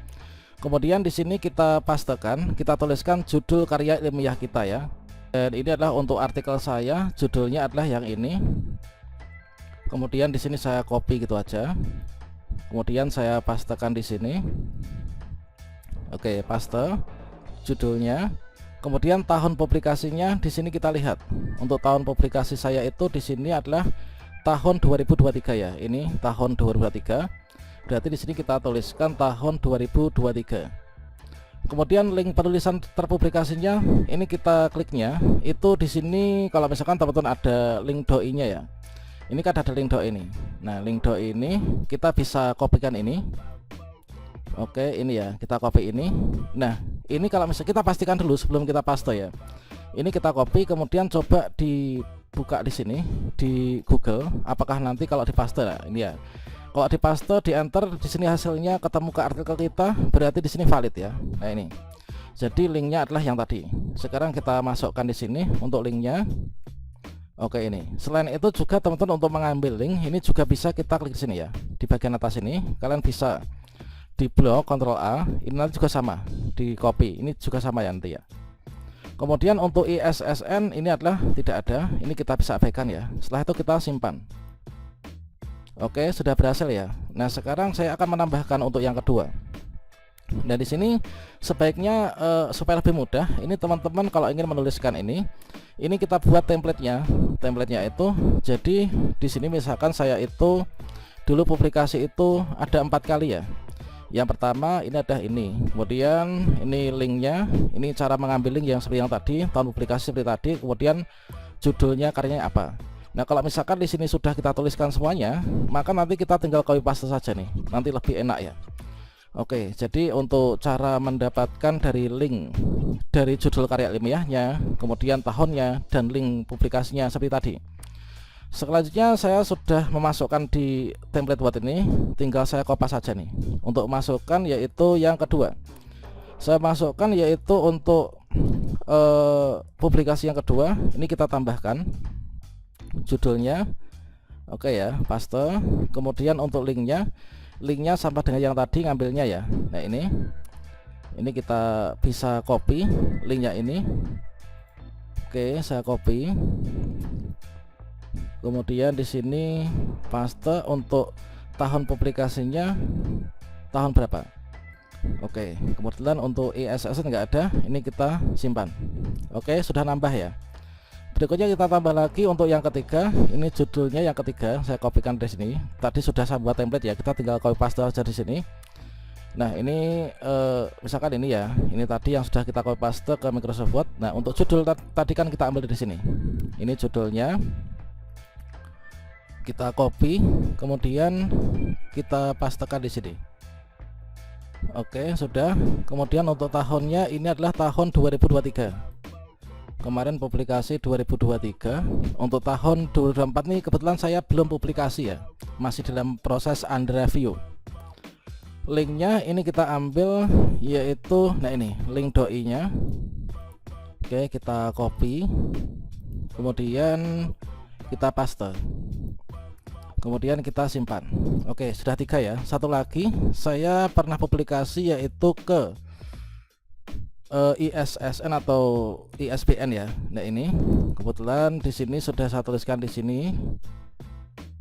S1: Kemudian di sini kita pastekan, kita tuliskan judul karya ilmiah kita ya. Dan ini adalah untuk artikel saya, judulnya adalah yang ini. Kemudian di sini saya copy gitu aja. Kemudian saya pastekan di sini. Oke, paste judulnya. Kemudian tahun publikasinya di sini kita lihat. Untuk tahun publikasi saya itu di sini adalah tahun 2023 ya. Ini tahun 2023. Berarti di sini kita tuliskan tahun 2023. Kemudian link penulisan terpublikasinya ini kita kliknya itu di sini. Kalau misalkan teman-teman ada link doi-nya ya, Ini kan ada link do ini. Nah, link do ini kita bisa kopikan ini. Oke, ini ya, kita copy ini. Nah, ini kalau misalnya kita pastikan dulu sebelum kita paste ya. Ini kita copy, kemudian coba dibuka di sini di Google. Apakah nanti kalau dipaste, nah, ini ya. Kalau dipaste, di enter, di sini hasilnya ketemu ke artikel kita, berarti di sini valid ya. Nah ini. Jadi linknya adalah yang tadi. Sekarang kita masukkan di sini untuk linknya. Oke ini. Selain itu juga teman-teman untuk mengambil link ini juga bisa kita klik di sini ya. Di bagian atas ini kalian bisa di blok Ctrl A. Ini nanti juga sama di copy. Ini juga sama ya nanti ya. Kemudian untuk ISSN ini adalah tidak ada. Ini kita bisa abaikan ya. Setelah itu kita simpan. Oke sudah berhasil ya. Nah sekarang saya akan menambahkan untuk yang kedua. Nah di sini sebaiknya supaya lebih mudah, ini teman-teman kalau ingin menuliskan ini kita buat template-nya. Template-nya itu jadi di sini misalkan saya itu dulu publikasi itu ada 4 kali ya. Yang pertama ini ada ini, kemudian ini linknya, ini cara mengambil link yang seperti yang tadi, tahun publikasi seperti tadi, kemudian judulnya karyanya apa. Nah kalau misalkan di sini sudah kita tuliskan semuanya, maka nanti kita tinggal copy paste saja nih, nanti lebih enak ya. Oke, jadi untuk cara mendapatkan dari link dari judul karya ilmiahnya, kemudian tahunnya, dan link publikasinya seperti tadi. Selanjutnya saya sudah memasukkan di template buat ini, tinggal saya copy saja nih. Untuk masukkan yaitu yang kedua. Saya masukkan yaitu untuk publikasi yang kedua, ini kita tambahkan judulnya. Oke ya, paste. Kemudian untuk linknya sama dengan yang tadi ngambilnya ya. Nah ini kita bisa copy linknya ini. Oke saya copy, kemudian di sini paste untuk tahun publikasinya tahun berapa. Oke kebetulan untuk ISSN nggak ada, ini kita simpan. Oke sudah nambah ya. Berikutnya kita tambah lagi untuk yang ketiga, ini judulnya yang ketiga, saya kopikan dari sini. Tadi sudah saya buat template ya, kita tinggal copy paste aja di sini. Nah ini misalkan ini ya, ini tadi yang sudah kita copy paste ke Microsoft Word. Nah untuk judul tadi kan kita ambil dari sini. Ini judulnya, kita copy, kemudian kita pastekan di sini. Oke sudah. Kemudian untuk tahunnya ini adalah tahun 2023. Kemarin publikasi 2023. Untuk tahun 2024 nih kebetulan saya belum publikasi ya, masih dalam proses under review. Linknya ini kita ambil yaitu, nah ini link doi nya. Oke kita copy, kemudian kita paste, kemudian kita simpan. Oke sudah 3 ya. Satu lagi saya pernah publikasi yaitu ke ISSN atau ISBN ya. Nah ini kebetulan di sini sudah saya tuliskan di sini.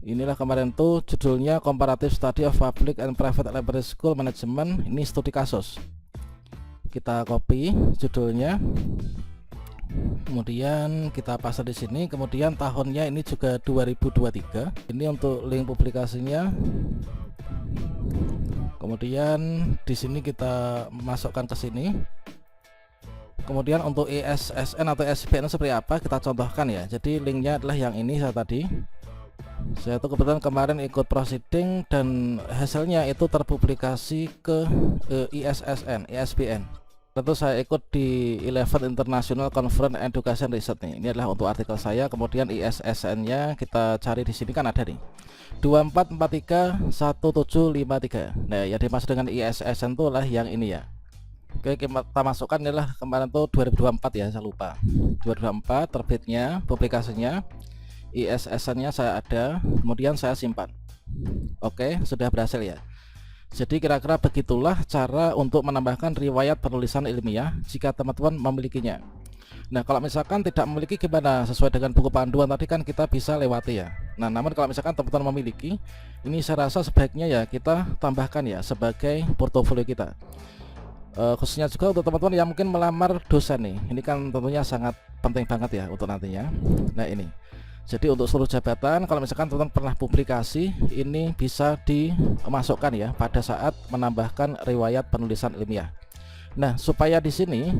S1: Inilah kemarin tuh judulnya Comparative Study of Public and Private Library School Management. Ini studi kasus. Kita copy judulnya, kemudian kita paste di sini. Kemudian tahunnya ini juga 2023. Ini untuk link publikasinya. Kemudian di sini kita masukkan ke sini. Kemudian untuk ISSN atau ISBN seperti apa kita contohkan ya. Jadi linknya adalah yang ini saya tadi. Saya tuh kebetulan kemarin ikut proceeding dan hasilnya itu terpublikasi ke ISSN, ISBN. Tentu saya ikut di 11 International Conference Education Research nih. Ini adalah untuk artikel saya. Kemudian ISSN-nya kita cari di sini kan ada nih. 24431753. Nah, yang dimaksud dengan ISSN itu adalah yang ini ya. Oke kita masukkan inilah kemarin tuh 2024 ya, saya lupa 2024 terbitnya, publikasinya, ISSN nya saya ada, kemudian saya simpan. Oke sudah berhasil ya. Jadi kira-kira begitulah cara untuk menambahkan riwayat penulisan ilmiah jika teman-teman memilikinya. Nah kalau misalkan tidak memiliki gimana, sesuai dengan buku panduan tadi kan kita bisa lewati ya. Nah namun kalau misalkan teman-teman memiliki, ini saya rasa sebaiknya ya kita tambahkan ya sebagai portofolio kita. Khususnya juga untuk teman-teman yang mungkin melamar dosen nih, ini kan tentunya sangat penting banget ya untuk nantinya. Nah ini jadi untuk seluruh jabatan kalau misalkan teman-teman pernah publikasi, ini bisa dimasukkan ya pada saat menambahkan riwayat penulisan ilmiah. Nah supaya di sini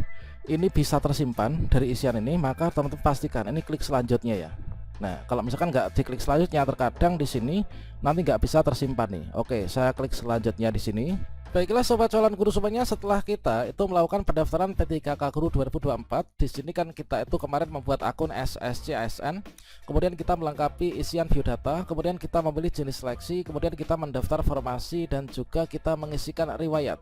S1: ini bisa tersimpan dari isian ini, maka teman-teman pastikan ini klik selanjutnya ya. Nah, kalau misalkan nggak diklik selanjutnya, terkadang di sini nanti nggak bisa tersimpan nih. Oke, saya klik selanjutnya di sini. Baiklah sobat calon guru semuanya, setelah kita itu melakukan pendaftaran P3K Guru 2024, di sini kan kita itu kemarin membuat akun SSC-ASN, kemudian kita melengkapi isian biodata, kemudian kita memilih jenis seleksi, kemudian kita mendaftar formasi dan juga kita mengisikan riwayat.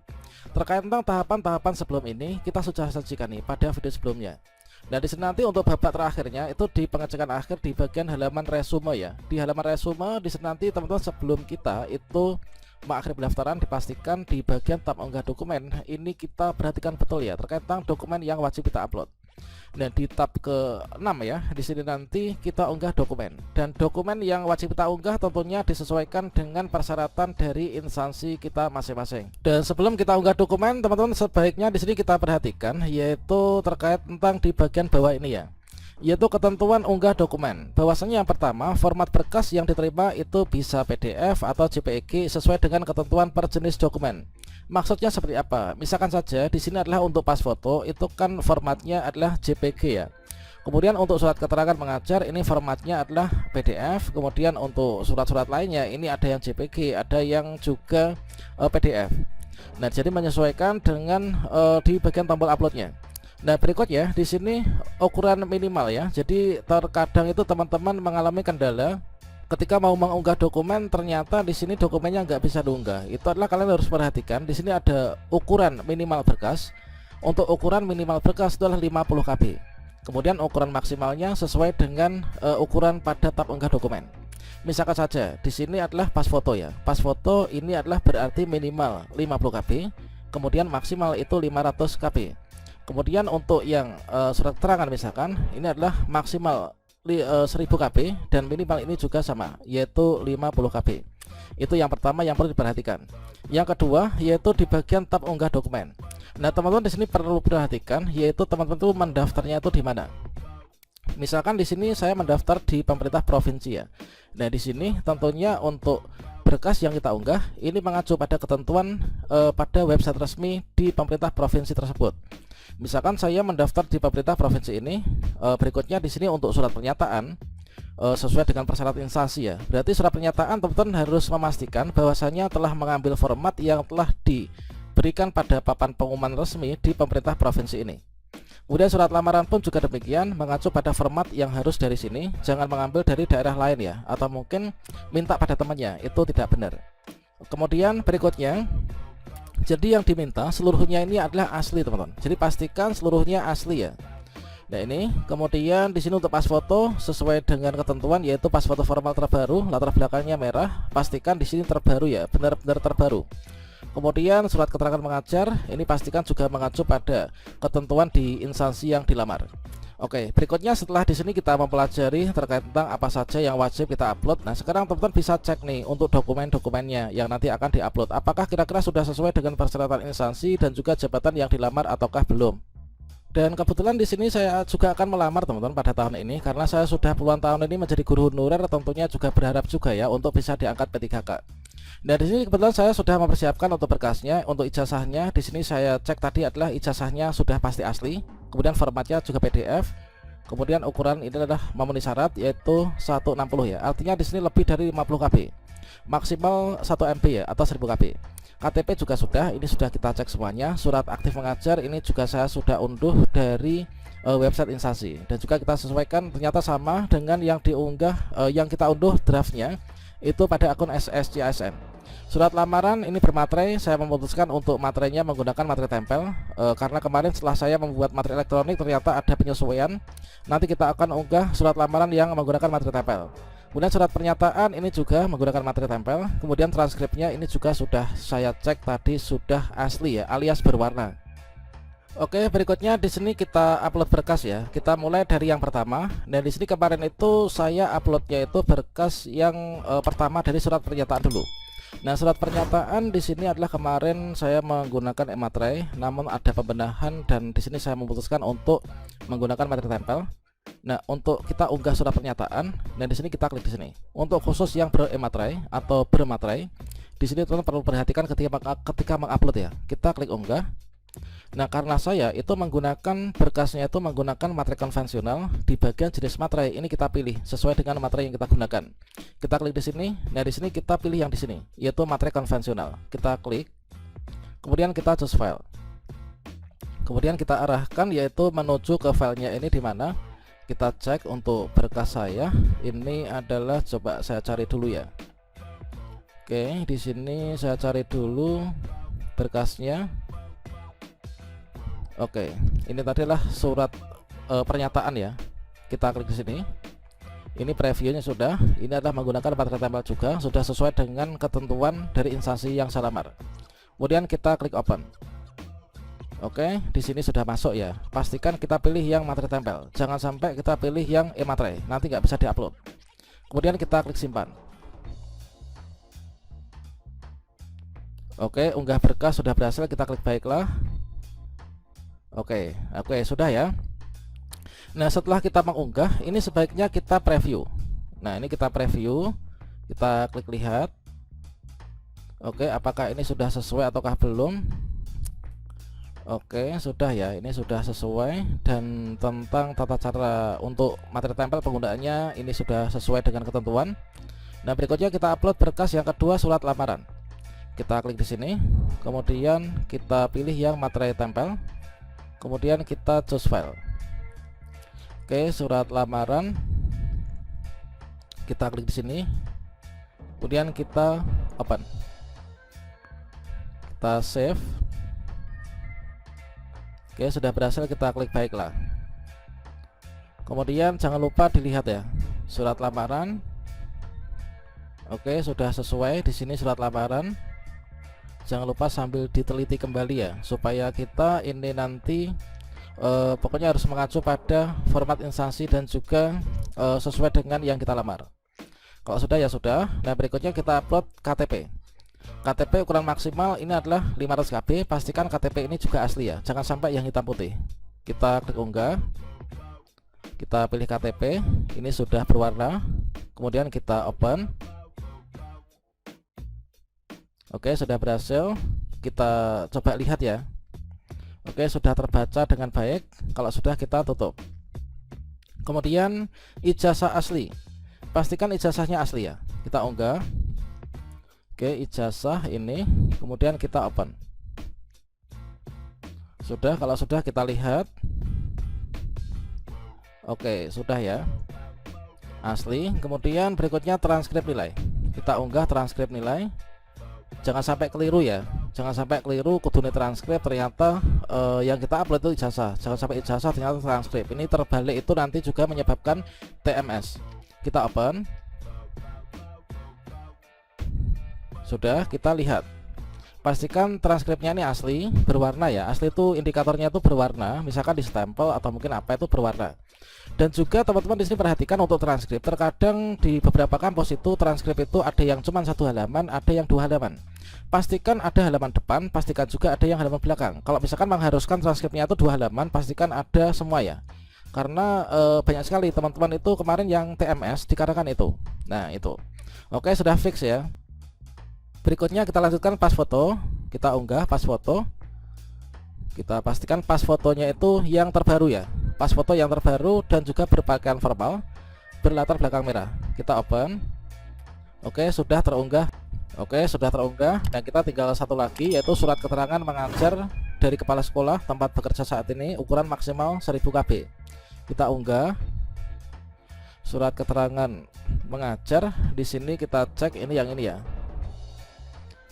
S1: Terkait tentang tahapan-tahapan sebelum ini kita sudah sajikan nih pada video sebelumnya. Nah, di sini nanti untuk babak terakhirnya itu di pengecekan akhir di bagian halaman resume ya. Di halaman resume di sini nanti teman-teman sebelum kita itu mengakhiri pendaftaran dipastikan di bagian tab unggah dokumen ini kita perhatikan betul ya terkait tentang dokumen yang wajib kita upload. Nah, di tab ke-6 ya, di sini nanti kita unggah dokumen dan dokumen yang wajib kita unggah tentunya disesuaikan dengan persyaratan dari instansi kita masing-masing. Dan sebelum kita unggah dokumen, teman-teman sebaiknya di sini kita perhatikan yaitu terkait tentang di bagian bawah ini ya, yaitu ketentuan unggah dokumen. Bahwasanya yang pertama, format berkas yang diterima itu bisa PDF atau JPEG sesuai dengan ketentuan per jenis dokumen. Maksudnya seperti apa? Misalkan saja di sini adalah untuk pas foto itu kan formatnya adalah JPG ya. Kemudian untuk surat keterangan mengajar ini formatnya adalah PDF. Kemudian untuk surat-surat lainnya ini ada yang JPG, ada yang juga PDF. Nah, jadi menyesuaikan dengan di bagian tombol uploadnya. Nah, berikutnya di sini ukuran minimal ya. Jadi terkadang itu teman-teman mengalami kendala ketika mau mengunggah dokumen, ternyata di sini dokumennya nggak bisa diunggah. Itu adalah kalian harus perhatikan. Di sini ada ukuran minimal berkas. Untuk ukuran minimal berkas itu adalah 50 KB. Kemudian ukuran maksimalnya sesuai dengan ukuran pada tab unggah dokumen. Misalkan saja di sini adalah pas foto ya. Pas foto ini adalah berarti minimal 50 KB. Kemudian maksimal itu 500 KB. Kemudian untuk yang surat keterangan misalkan ini adalah maksimal 1000 KB dan minimal ini juga sama yaitu 50 KB. Itu yang pertama yang perlu diperhatikan. Yang kedua yaitu di bagian tab unggah dokumen. Nah, teman-teman di sini perlu perhatikan yaitu teman-teman itu mendaftarnya itu di mana. Misalkan di sini saya mendaftar di pemerintah provinsi ya. Nah, di sini tentunya untuk berkas yang kita unggah ini mengacu pada ketentuan pada website resmi di pemerintah provinsi tersebut. Misalkan saya mendaftar di pemerintah provinsi ini, berikutnya di sini untuk surat pernyataan sesuai dengan persyaratan instansi ya. Berarti surat pernyataan teman-teman harus memastikan bahwasanya telah mengambil format yang telah diberikan pada papan pengumuman resmi di pemerintah provinsi ini. Kemudian surat lamaran pun juga demikian, mengacu pada format yang harus dari sini, jangan mengambil dari daerah lain ya, atau mungkin minta pada temannya, itu tidak benar. Kemudian berikutnya, jadi yang diminta seluruhnya ini adalah asli teman-teman. Jadi pastikan seluruhnya asli ya. Nah, ini kemudian di sini untuk pas foto sesuai dengan ketentuan yaitu pas foto formal terbaru, latar belakangnya merah, pastikan di sini terbaru ya, benar-benar terbaru. Kemudian surat keterangan mengajar ini pastikan juga mengacu pada ketentuan di instansi yang dilamar. Oke, berikutnya setelah di sini kita mempelajari terkait tentang apa saja yang wajib kita upload. Nah, sekarang teman-teman bisa cek nih untuk dokumen-dokumennya yang nanti akan diupload. Apakah kira-kira sudah sesuai dengan persyaratan instansi dan juga jabatan yang dilamar ataukah belum? Dan kebetulan di sini saya juga akan melamar teman-teman pada tahun ini karena saya sudah puluhan tahun ini menjadi guru honorer, tentunya juga berharap juga ya untuk bisa diangkat P3K. Nah, di sini kebetulan saya sudah mempersiapkan untuk berkasnya, untuk ijazahnya. Di sini saya cek tadi adalah ijazahnya sudah pasti asli. Kemudian formatnya juga PDF. Kemudian ukuran ini adalah memenuhi syarat yaitu 160 ya. Artinya di sini lebih dari 50 KB. Maksimal 1 MB ya atau 1000 KB. KTP juga sudah, ini sudah kita cek semuanya. Surat aktif mengajar ini juga saya sudah unduh dari website instansi dan juga kita sesuaikan ternyata sama dengan yang diunggah yang kita unduh draftnya itu pada akun SSC-ASN. Surat lamaran ini bermaterai, saya memutuskan untuk materainya menggunakan materai tempel karena kemarin setelah saya membuat materai elektronik ternyata ada penyesuaian. Nanti kita akan unggah surat lamaran yang menggunakan materai tempel. Kemudian surat pernyataan ini juga menggunakan materai tempel. Kemudian transkripnya ini juga sudah saya cek tadi sudah asli ya, alias berwarna. Oke, berikutnya di sini kita upload berkas ya. Kita mulai dari yang pertama. Dan di sini kemarin itu saya uploadnya itu berkas yang pertama dari surat pernyataan dulu. Nah, surat pernyataan di sini adalah kemarin saya menggunakan e-materai, namun ada pembenahan dan di sini saya memutuskan untuk menggunakan materai tempel. Nah, untuk kita unggah surat pernyataan, dan di sini kita klik di sini. Untuk khusus yang ber-e-materai atau bermaterai, di sini teman-teman perlu perhatikan ketika mengupload ya. Kita klik unggah. Nah, karena saya itu menggunakan berkasnya itu menggunakan materai konvensional, di bagian jenis materai ini kita pilih sesuai dengan materai yang kita gunakan. Kita klik di sini. Nah, di sini kita pilih yang di sini, yaitu materai konvensional. Kita klik. Kemudian kita choose file. Kemudian kita arahkan yaitu menuju ke filenya ini di mana. Kita cek untuk berkas saya. Ini adalah, coba saya cari dulu ya. Oke, di sini saya cari dulu berkasnya. Oke, ini tadi adalah surat pernyataan ya. Kita klik di sini. Ini previewnya sudah. Ini adalah menggunakan materai tempel juga, sudah sesuai dengan ketentuan dari instansi yang saya lamar. Kemudian kita klik open. Oke, di sini sudah masuk ya. Pastikan kita pilih yang materai tempel. Jangan sampai kita pilih yang e-materai, nanti nggak bisa diupload. Kemudian kita klik simpan. Oke, unggah berkas sudah berhasil. Kita klik baiklah. Oke, sudah ya. Nah, setelah kita mengunggah, ini sebaiknya kita preview. Nah, ini kita preview. Kita klik lihat. Oke, apakah ini sudah sesuai ataukah belum? Oke, sudah ya, ini sudah sesuai. Dan tentang tata cara untuk materai tempel penggunaannya ini sudah sesuai dengan ketentuan. Nah, berikutnya kita upload berkas yang kedua, surat lamaran. Kita klik di sini, kemudian kita pilih yang materai tempel, kemudian kita choose file. Oke, surat lamaran. Kita klik di sini, kemudian kita open. Kita save. Oke, sudah berhasil. Kita klik baiklah. Kemudian jangan lupa dilihat ya, surat lamaran. Oke, sudah sesuai di sini surat lamaran. Jangan lupa sambil diteliti kembali ya, supaya kita ini nanti pokoknya harus mengacu pada format instansi dan juga sesuai dengan yang kita lamar. Kalau sudah ya sudah. Nah, berikutnya kita upload KTP. KTP ukuran maksimal ini adalah 500 KB. Pastikan KTP ini juga asli ya, jangan sampai yang hitam putih. Kita klik unggah. Kita pilih KTP. Ini sudah berwarna. Kemudian kita open. Oke, sudah berhasil. Kita coba lihat ya. Oke, sudah terbaca dengan baik. Kalau sudah, kita tutup. Kemudian ijazah asli. Pastikan ijazahnya asli ya. Kita unggah. Oke, ijazah ini, kemudian kita open. Sudah, kalau sudah kita lihat. Oke, sudah ya, asli. Kemudian berikutnya transkrip nilai. Kita unggah transkrip nilai. Jangan sampai keliru ya, jangan sampai keliru kudune transkrip ternyata yang kita upload itu ijazah. Jangan sampai ijazah ternyata transkrip. Ini terbalik, itu nanti juga menyebabkan TMS. Kita open. Sudah, kita lihat. Pastikan transkripnya ini asli, berwarna ya. Asli itu indikatornya itu berwarna, misalkan di stempel atau mungkin apa itu berwarna. Dan juga teman-teman di sini perhatikan untuk transkrip. Terkadang di beberapa kampus itu transkrip itu ada yang cuma 1 halaman, ada yang 2 halaman. Pastikan ada halaman depan, pastikan juga ada yang halaman belakang. Kalau misalkan mengharuskan transkripnya itu 2 halaman, pastikan ada semua ya. Karena banyak sekali teman-teman itu kemarin yang TMS dikarenakan itu. Nah, itu. Oke, sudah fix ya. Berikutnya kita lanjutkan pas foto. Kita unggah pas foto. Kita pastikan pas fotonya itu yang terbaru ya. Pas foto yang terbaru dan juga berpakaian formal, berlatar belakang merah. Kita open. Oke, sudah terunggah. Oke, sudah terunggah. Dan kita tinggal satu lagi, yaitu surat keterangan mengajar dari kepala sekolah tempat bekerja saat ini, ukuran maksimal 1000 KB. Kita unggah. Surat keterangan mengajar. Di sini kita cek ini yang ini ya.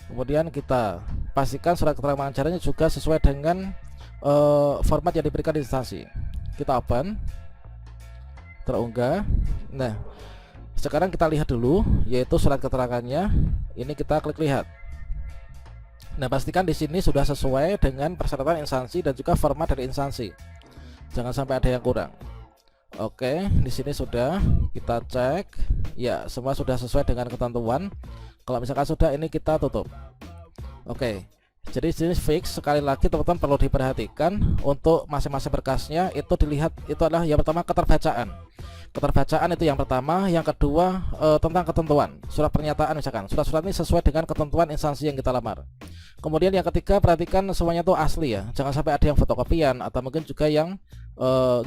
S1: Kemudian kita pastikan surat keterangan mengajarnya juga sesuai dengan format yang diberikan di instansi. Kita open. Terunggah. Nah, sekarang kita lihat dulu, yaitu surat keterangannya. Ini kita klik lihat. Nah, pastikan di sini sudah sesuai dengan persyaratan instansi dan juga format dari instansi. Jangan sampai ada yang kurang. Oke, di sini sudah. Kita cek. Ya, semua sudah sesuai dengan ketentuan. Kalau misalkan sudah, ini kita tutup. Oke, Jadi di sini fix. Sekali lagi teman-teman perlu diperhatikan untuk masing-masing berkasnya itu dilihat, itu adalah yang pertama keterbacaan. Keterbacaan itu yang pertama. Yang kedua tentang ketentuan surat pernyataan, misalkan surat-surat ini sesuai dengan ketentuan instansi yang kita lamar. Kemudian yang ketiga, perhatikan semuanya itu asli ya, jangan sampai ada yang fotokopian atau mungkin juga yang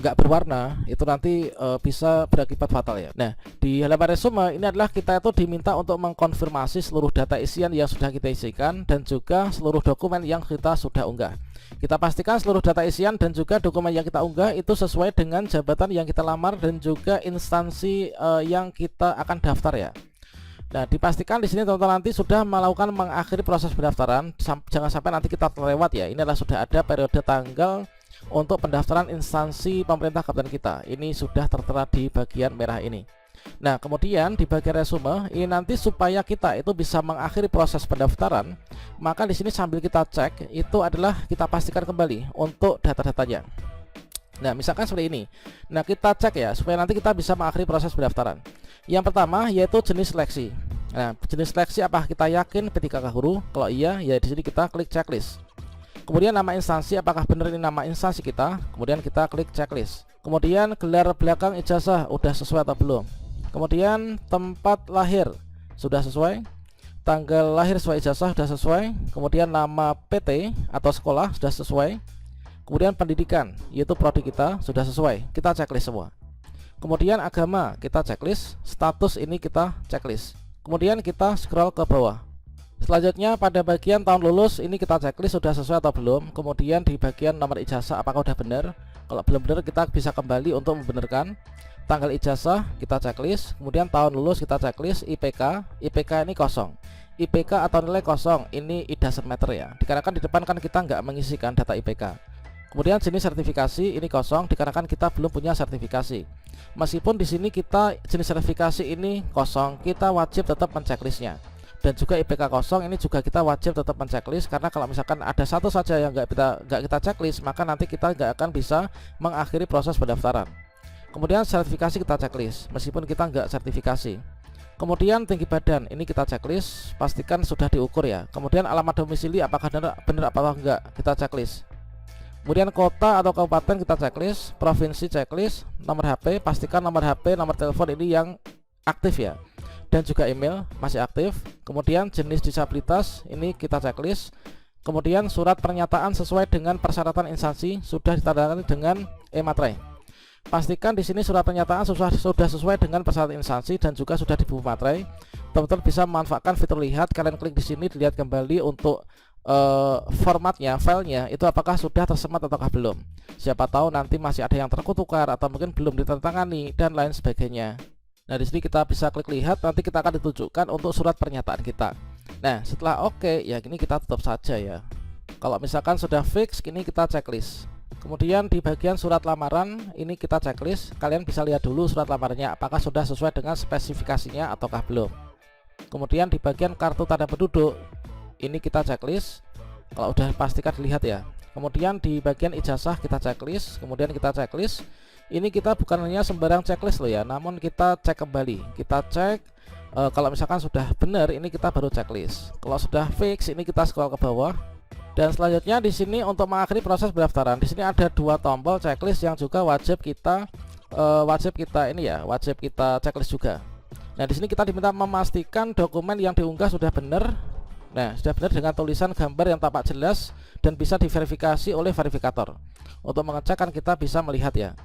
S1: nggak berwarna, itu nanti bisa berakibat fatal ya. Nah, di halaman resume ini adalah kita itu diminta untuk mengkonfirmasi seluruh data isian yang sudah kita isikan dan juga seluruh dokumen yang kita sudah unggah. Kita pastikan seluruh data isian dan juga dokumen yang kita unggah itu sesuai dengan jabatan yang kita lamar dan juga instansi yang kita akan daftar ya. Nah, dipastikan di sini teman-teman nanti sudah melakukan mengakhiri proses pendaftaran, jangan sampai nanti kita terlewat ya. Ini adalah sudah ada periode tanggal untuk pendaftaran instansi pemerintah kabupaten kita. Ini sudah tertera di bagian merah ini. Nah, kemudian di bagian resume ini nanti supaya kita itu bisa mengakhiri proses pendaftaran, maka di sini sambil kita cek itu adalah kita pastikan kembali untuk data-datanya. Nah, misalkan seperti ini. Nah, kita cek ya supaya nanti kita bisa mengakhiri proses pendaftaran. Yang pertama yaitu jenis seleksi. Nah, jenis seleksi apa kita yakin P3K guru? Kalau iya, ya di sini kita klik checklist. Kemudian nama instansi, apakah benar ini nama instansi kita? Kemudian kita klik checklist. Kemudian gelar belakang ijazah udah sesuai atau belum? Kemudian tempat lahir sudah sesuai. Tanggal lahir sesuai ijazah sudah sesuai. Kemudian nama PT atau sekolah sudah sesuai. Kemudian pendidikan yaitu prodi kita sudah sesuai. Kita checklist semua. Kemudian agama kita checklist. Status ini kita checklist. Kemudian kita scroll ke bawah. Selanjutnya pada bagian tahun lulus ini kita checklist sudah sesuai atau belum. Kemudian di bagian nomor ijazah apakah sudah benar. Kalau belum benar kita bisa kembali untuk membenarkan. Tanggal ijazah kita checklist. Kemudian tahun lulus kita checklist. IPK ini kosong. IPK atau nilai kosong ini it doesn't matter ya, dikarenakan di depan kan kita nggak mengisikan data IPK. Kemudian jenis sertifikasi ini kosong dikarenakan kita belum punya sertifikasi. Meskipun di sini kita jenis sertifikasi ini kosong, kita wajib tetap menceklisnya. Dan juga IPK kosong ini juga kita wajib tetap menceklis, karena kalau misalkan ada satu saja yang nggak kita checklist, maka nanti kita nggak akan bisa mengakhiri proses pendaftaran. Kemudian sertifikasi kita checklist meskipun kita nggak sertifikasi. Kemudian tinggi badan ini kita checklist, pastikan sudah diukur ya. Kemudian alamat domisili apakah benar apa enggak, kita checklist. Kemudian kota atau kabupaten kita checklist, provinsi checklist, nomor HP pastikan nomor HP, nomor telepon ini yang aktif ya, dan juga email masih aktif. Kemudian jenis disabilitas ini kita checklist. Kemudian surat pernyataan sesuai dengan persyaratan instansi sudah ditandatangani dengan e-materai. Pastikan di sini surat pernyataan sudah sesuai dengan persyaratan instansi dan juga sudah di buku materai. Teman-teman bisa memanfaatkan fitur lihat, kalian klik di sini dilihat kembali untuk formatnya, filenya itu apakah sudah tersemat ataukah belum. Siapa tahu nanti masih ada yang terkutukar atau mungkin belum ditandatangani dan lain sebagainya. Nah, di sini kita bisa klik lihat, nanti kita akan ditunjukkan untuk surat pernyataan kita. Nah, setelah oke, ya gini kita tutup saja ya. Kalau misalkan sudah fix, ini kita checklist. Kemudian di bagian surat lamaran ini kita checklist. Kalian bisa lihat dulu surat lamarannya apakah sudah sesuai dengan spesifikasinya ataukah belum. Kemudian di bagian kartu tanda penduduk ini kita checklist. Kalau udah pastikan dilihat ya. Kemudian di bagian ijazah kita checklist. Kemudian kita checklist. Ini kita bukan hanya sembarang checklist loh ya, namun kita cek kembali. Kita cek kalau misalkan sudah benar ini kita baru checklist. Kalau sudah fix ini kita scroll ke bawah. Dan selanjutnya di sini untuk mengakhiri proses pendaftaran, di sini ada dua tombol checklist yang juga wajib kita checklist juga. Nah, di sini kita diminta memastikan dokumen yang diunggah sudah benar. Nah, sudah benar dengan tulisan gambar yang tampak jelas dan bisa diverifikasi oleh verifikator. Untuk mengecek kan kita bisa melihat ya.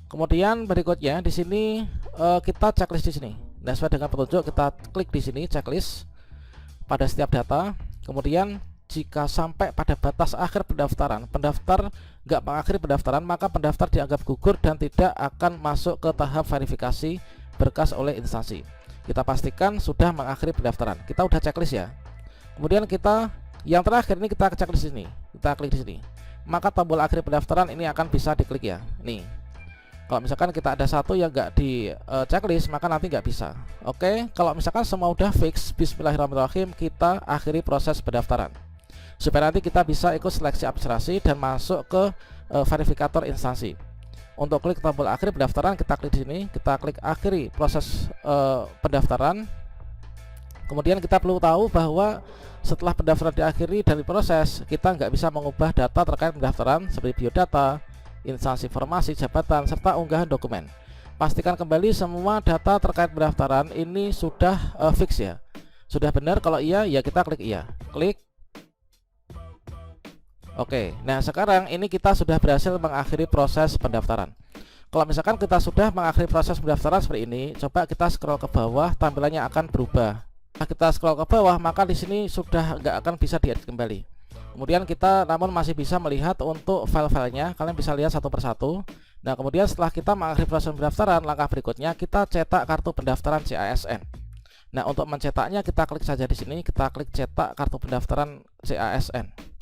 S1: Kemudian berikutnya di sini kita checklist di sini. Nah, sesuai dengan petunjuk kita klik di sini checklist pada setiap data. Kemudian jika sampai pada batas akhir pendaftaran, pendaftar nggak mengakhiri pendaftaran, maka pendaftar dianggap gugur dan tidak akan masuk ke tahap verifikasi berkas oleh instansi. Kita pastikan sudah mengakhiri pendaftaran. Kita udah checklist ya. Kemudian kita yang terakhir ini kita checklist di sini. Kita klik di sini. Maka tombol akhir pendaftaran ini akan bisa diklik ya. Nih. Kalau misalkan kita ada satu yang nggak di checklist, maka nanti nggak bisa. Oke, kalau misalkan semua udah fix, bismillahirrahmanirrahim, kita akhiri proses pendaftaran. Supaya nanti kita bisa ikut seleksi administrasi dan masuk ke verifikator instansi. Untuk klik tombol akhir pendaftaran, kita klik di sini, kita klik akhiri proses pendaftaran. Kemudian kita perlu tahu bahwa setelah pendaftaran diakhiri dari proses, kita nggak bisa mengubah data terkait pendaftaran seperti biodata, instansi informasi, jabatan, serta unggahan dokumen. Pastikan kembali semua data terkait pendaftaran ini sudah fix ya. Sudah benar. Kalau iya, ya kita klik iya. Klik. Oke, nah sekarang ini kita sudah berhasil mengakhiri proses pendaftaran. Kalau misalkan kita sudah mengakhiri proses pendaftaran seperti ini, coba kita scroll ke bawah, tampilannya akan berubah. Nah, kita scroll ke bawah, maka di sini sudah nggak akan bisa diedit kembali. Kemudian kita namun masih bisa melihat untuk file-filenya, kalian bisa lihat satu persatu. Nah, kemudian setelah kita mengakhiri proses pendaftaran, langkah berikutnya kita cetak kartu pendaftaran CASN. Nah, untuk mencetaknya kita klik saja di sini, kita klik cetak kartu pendaftaran CASN.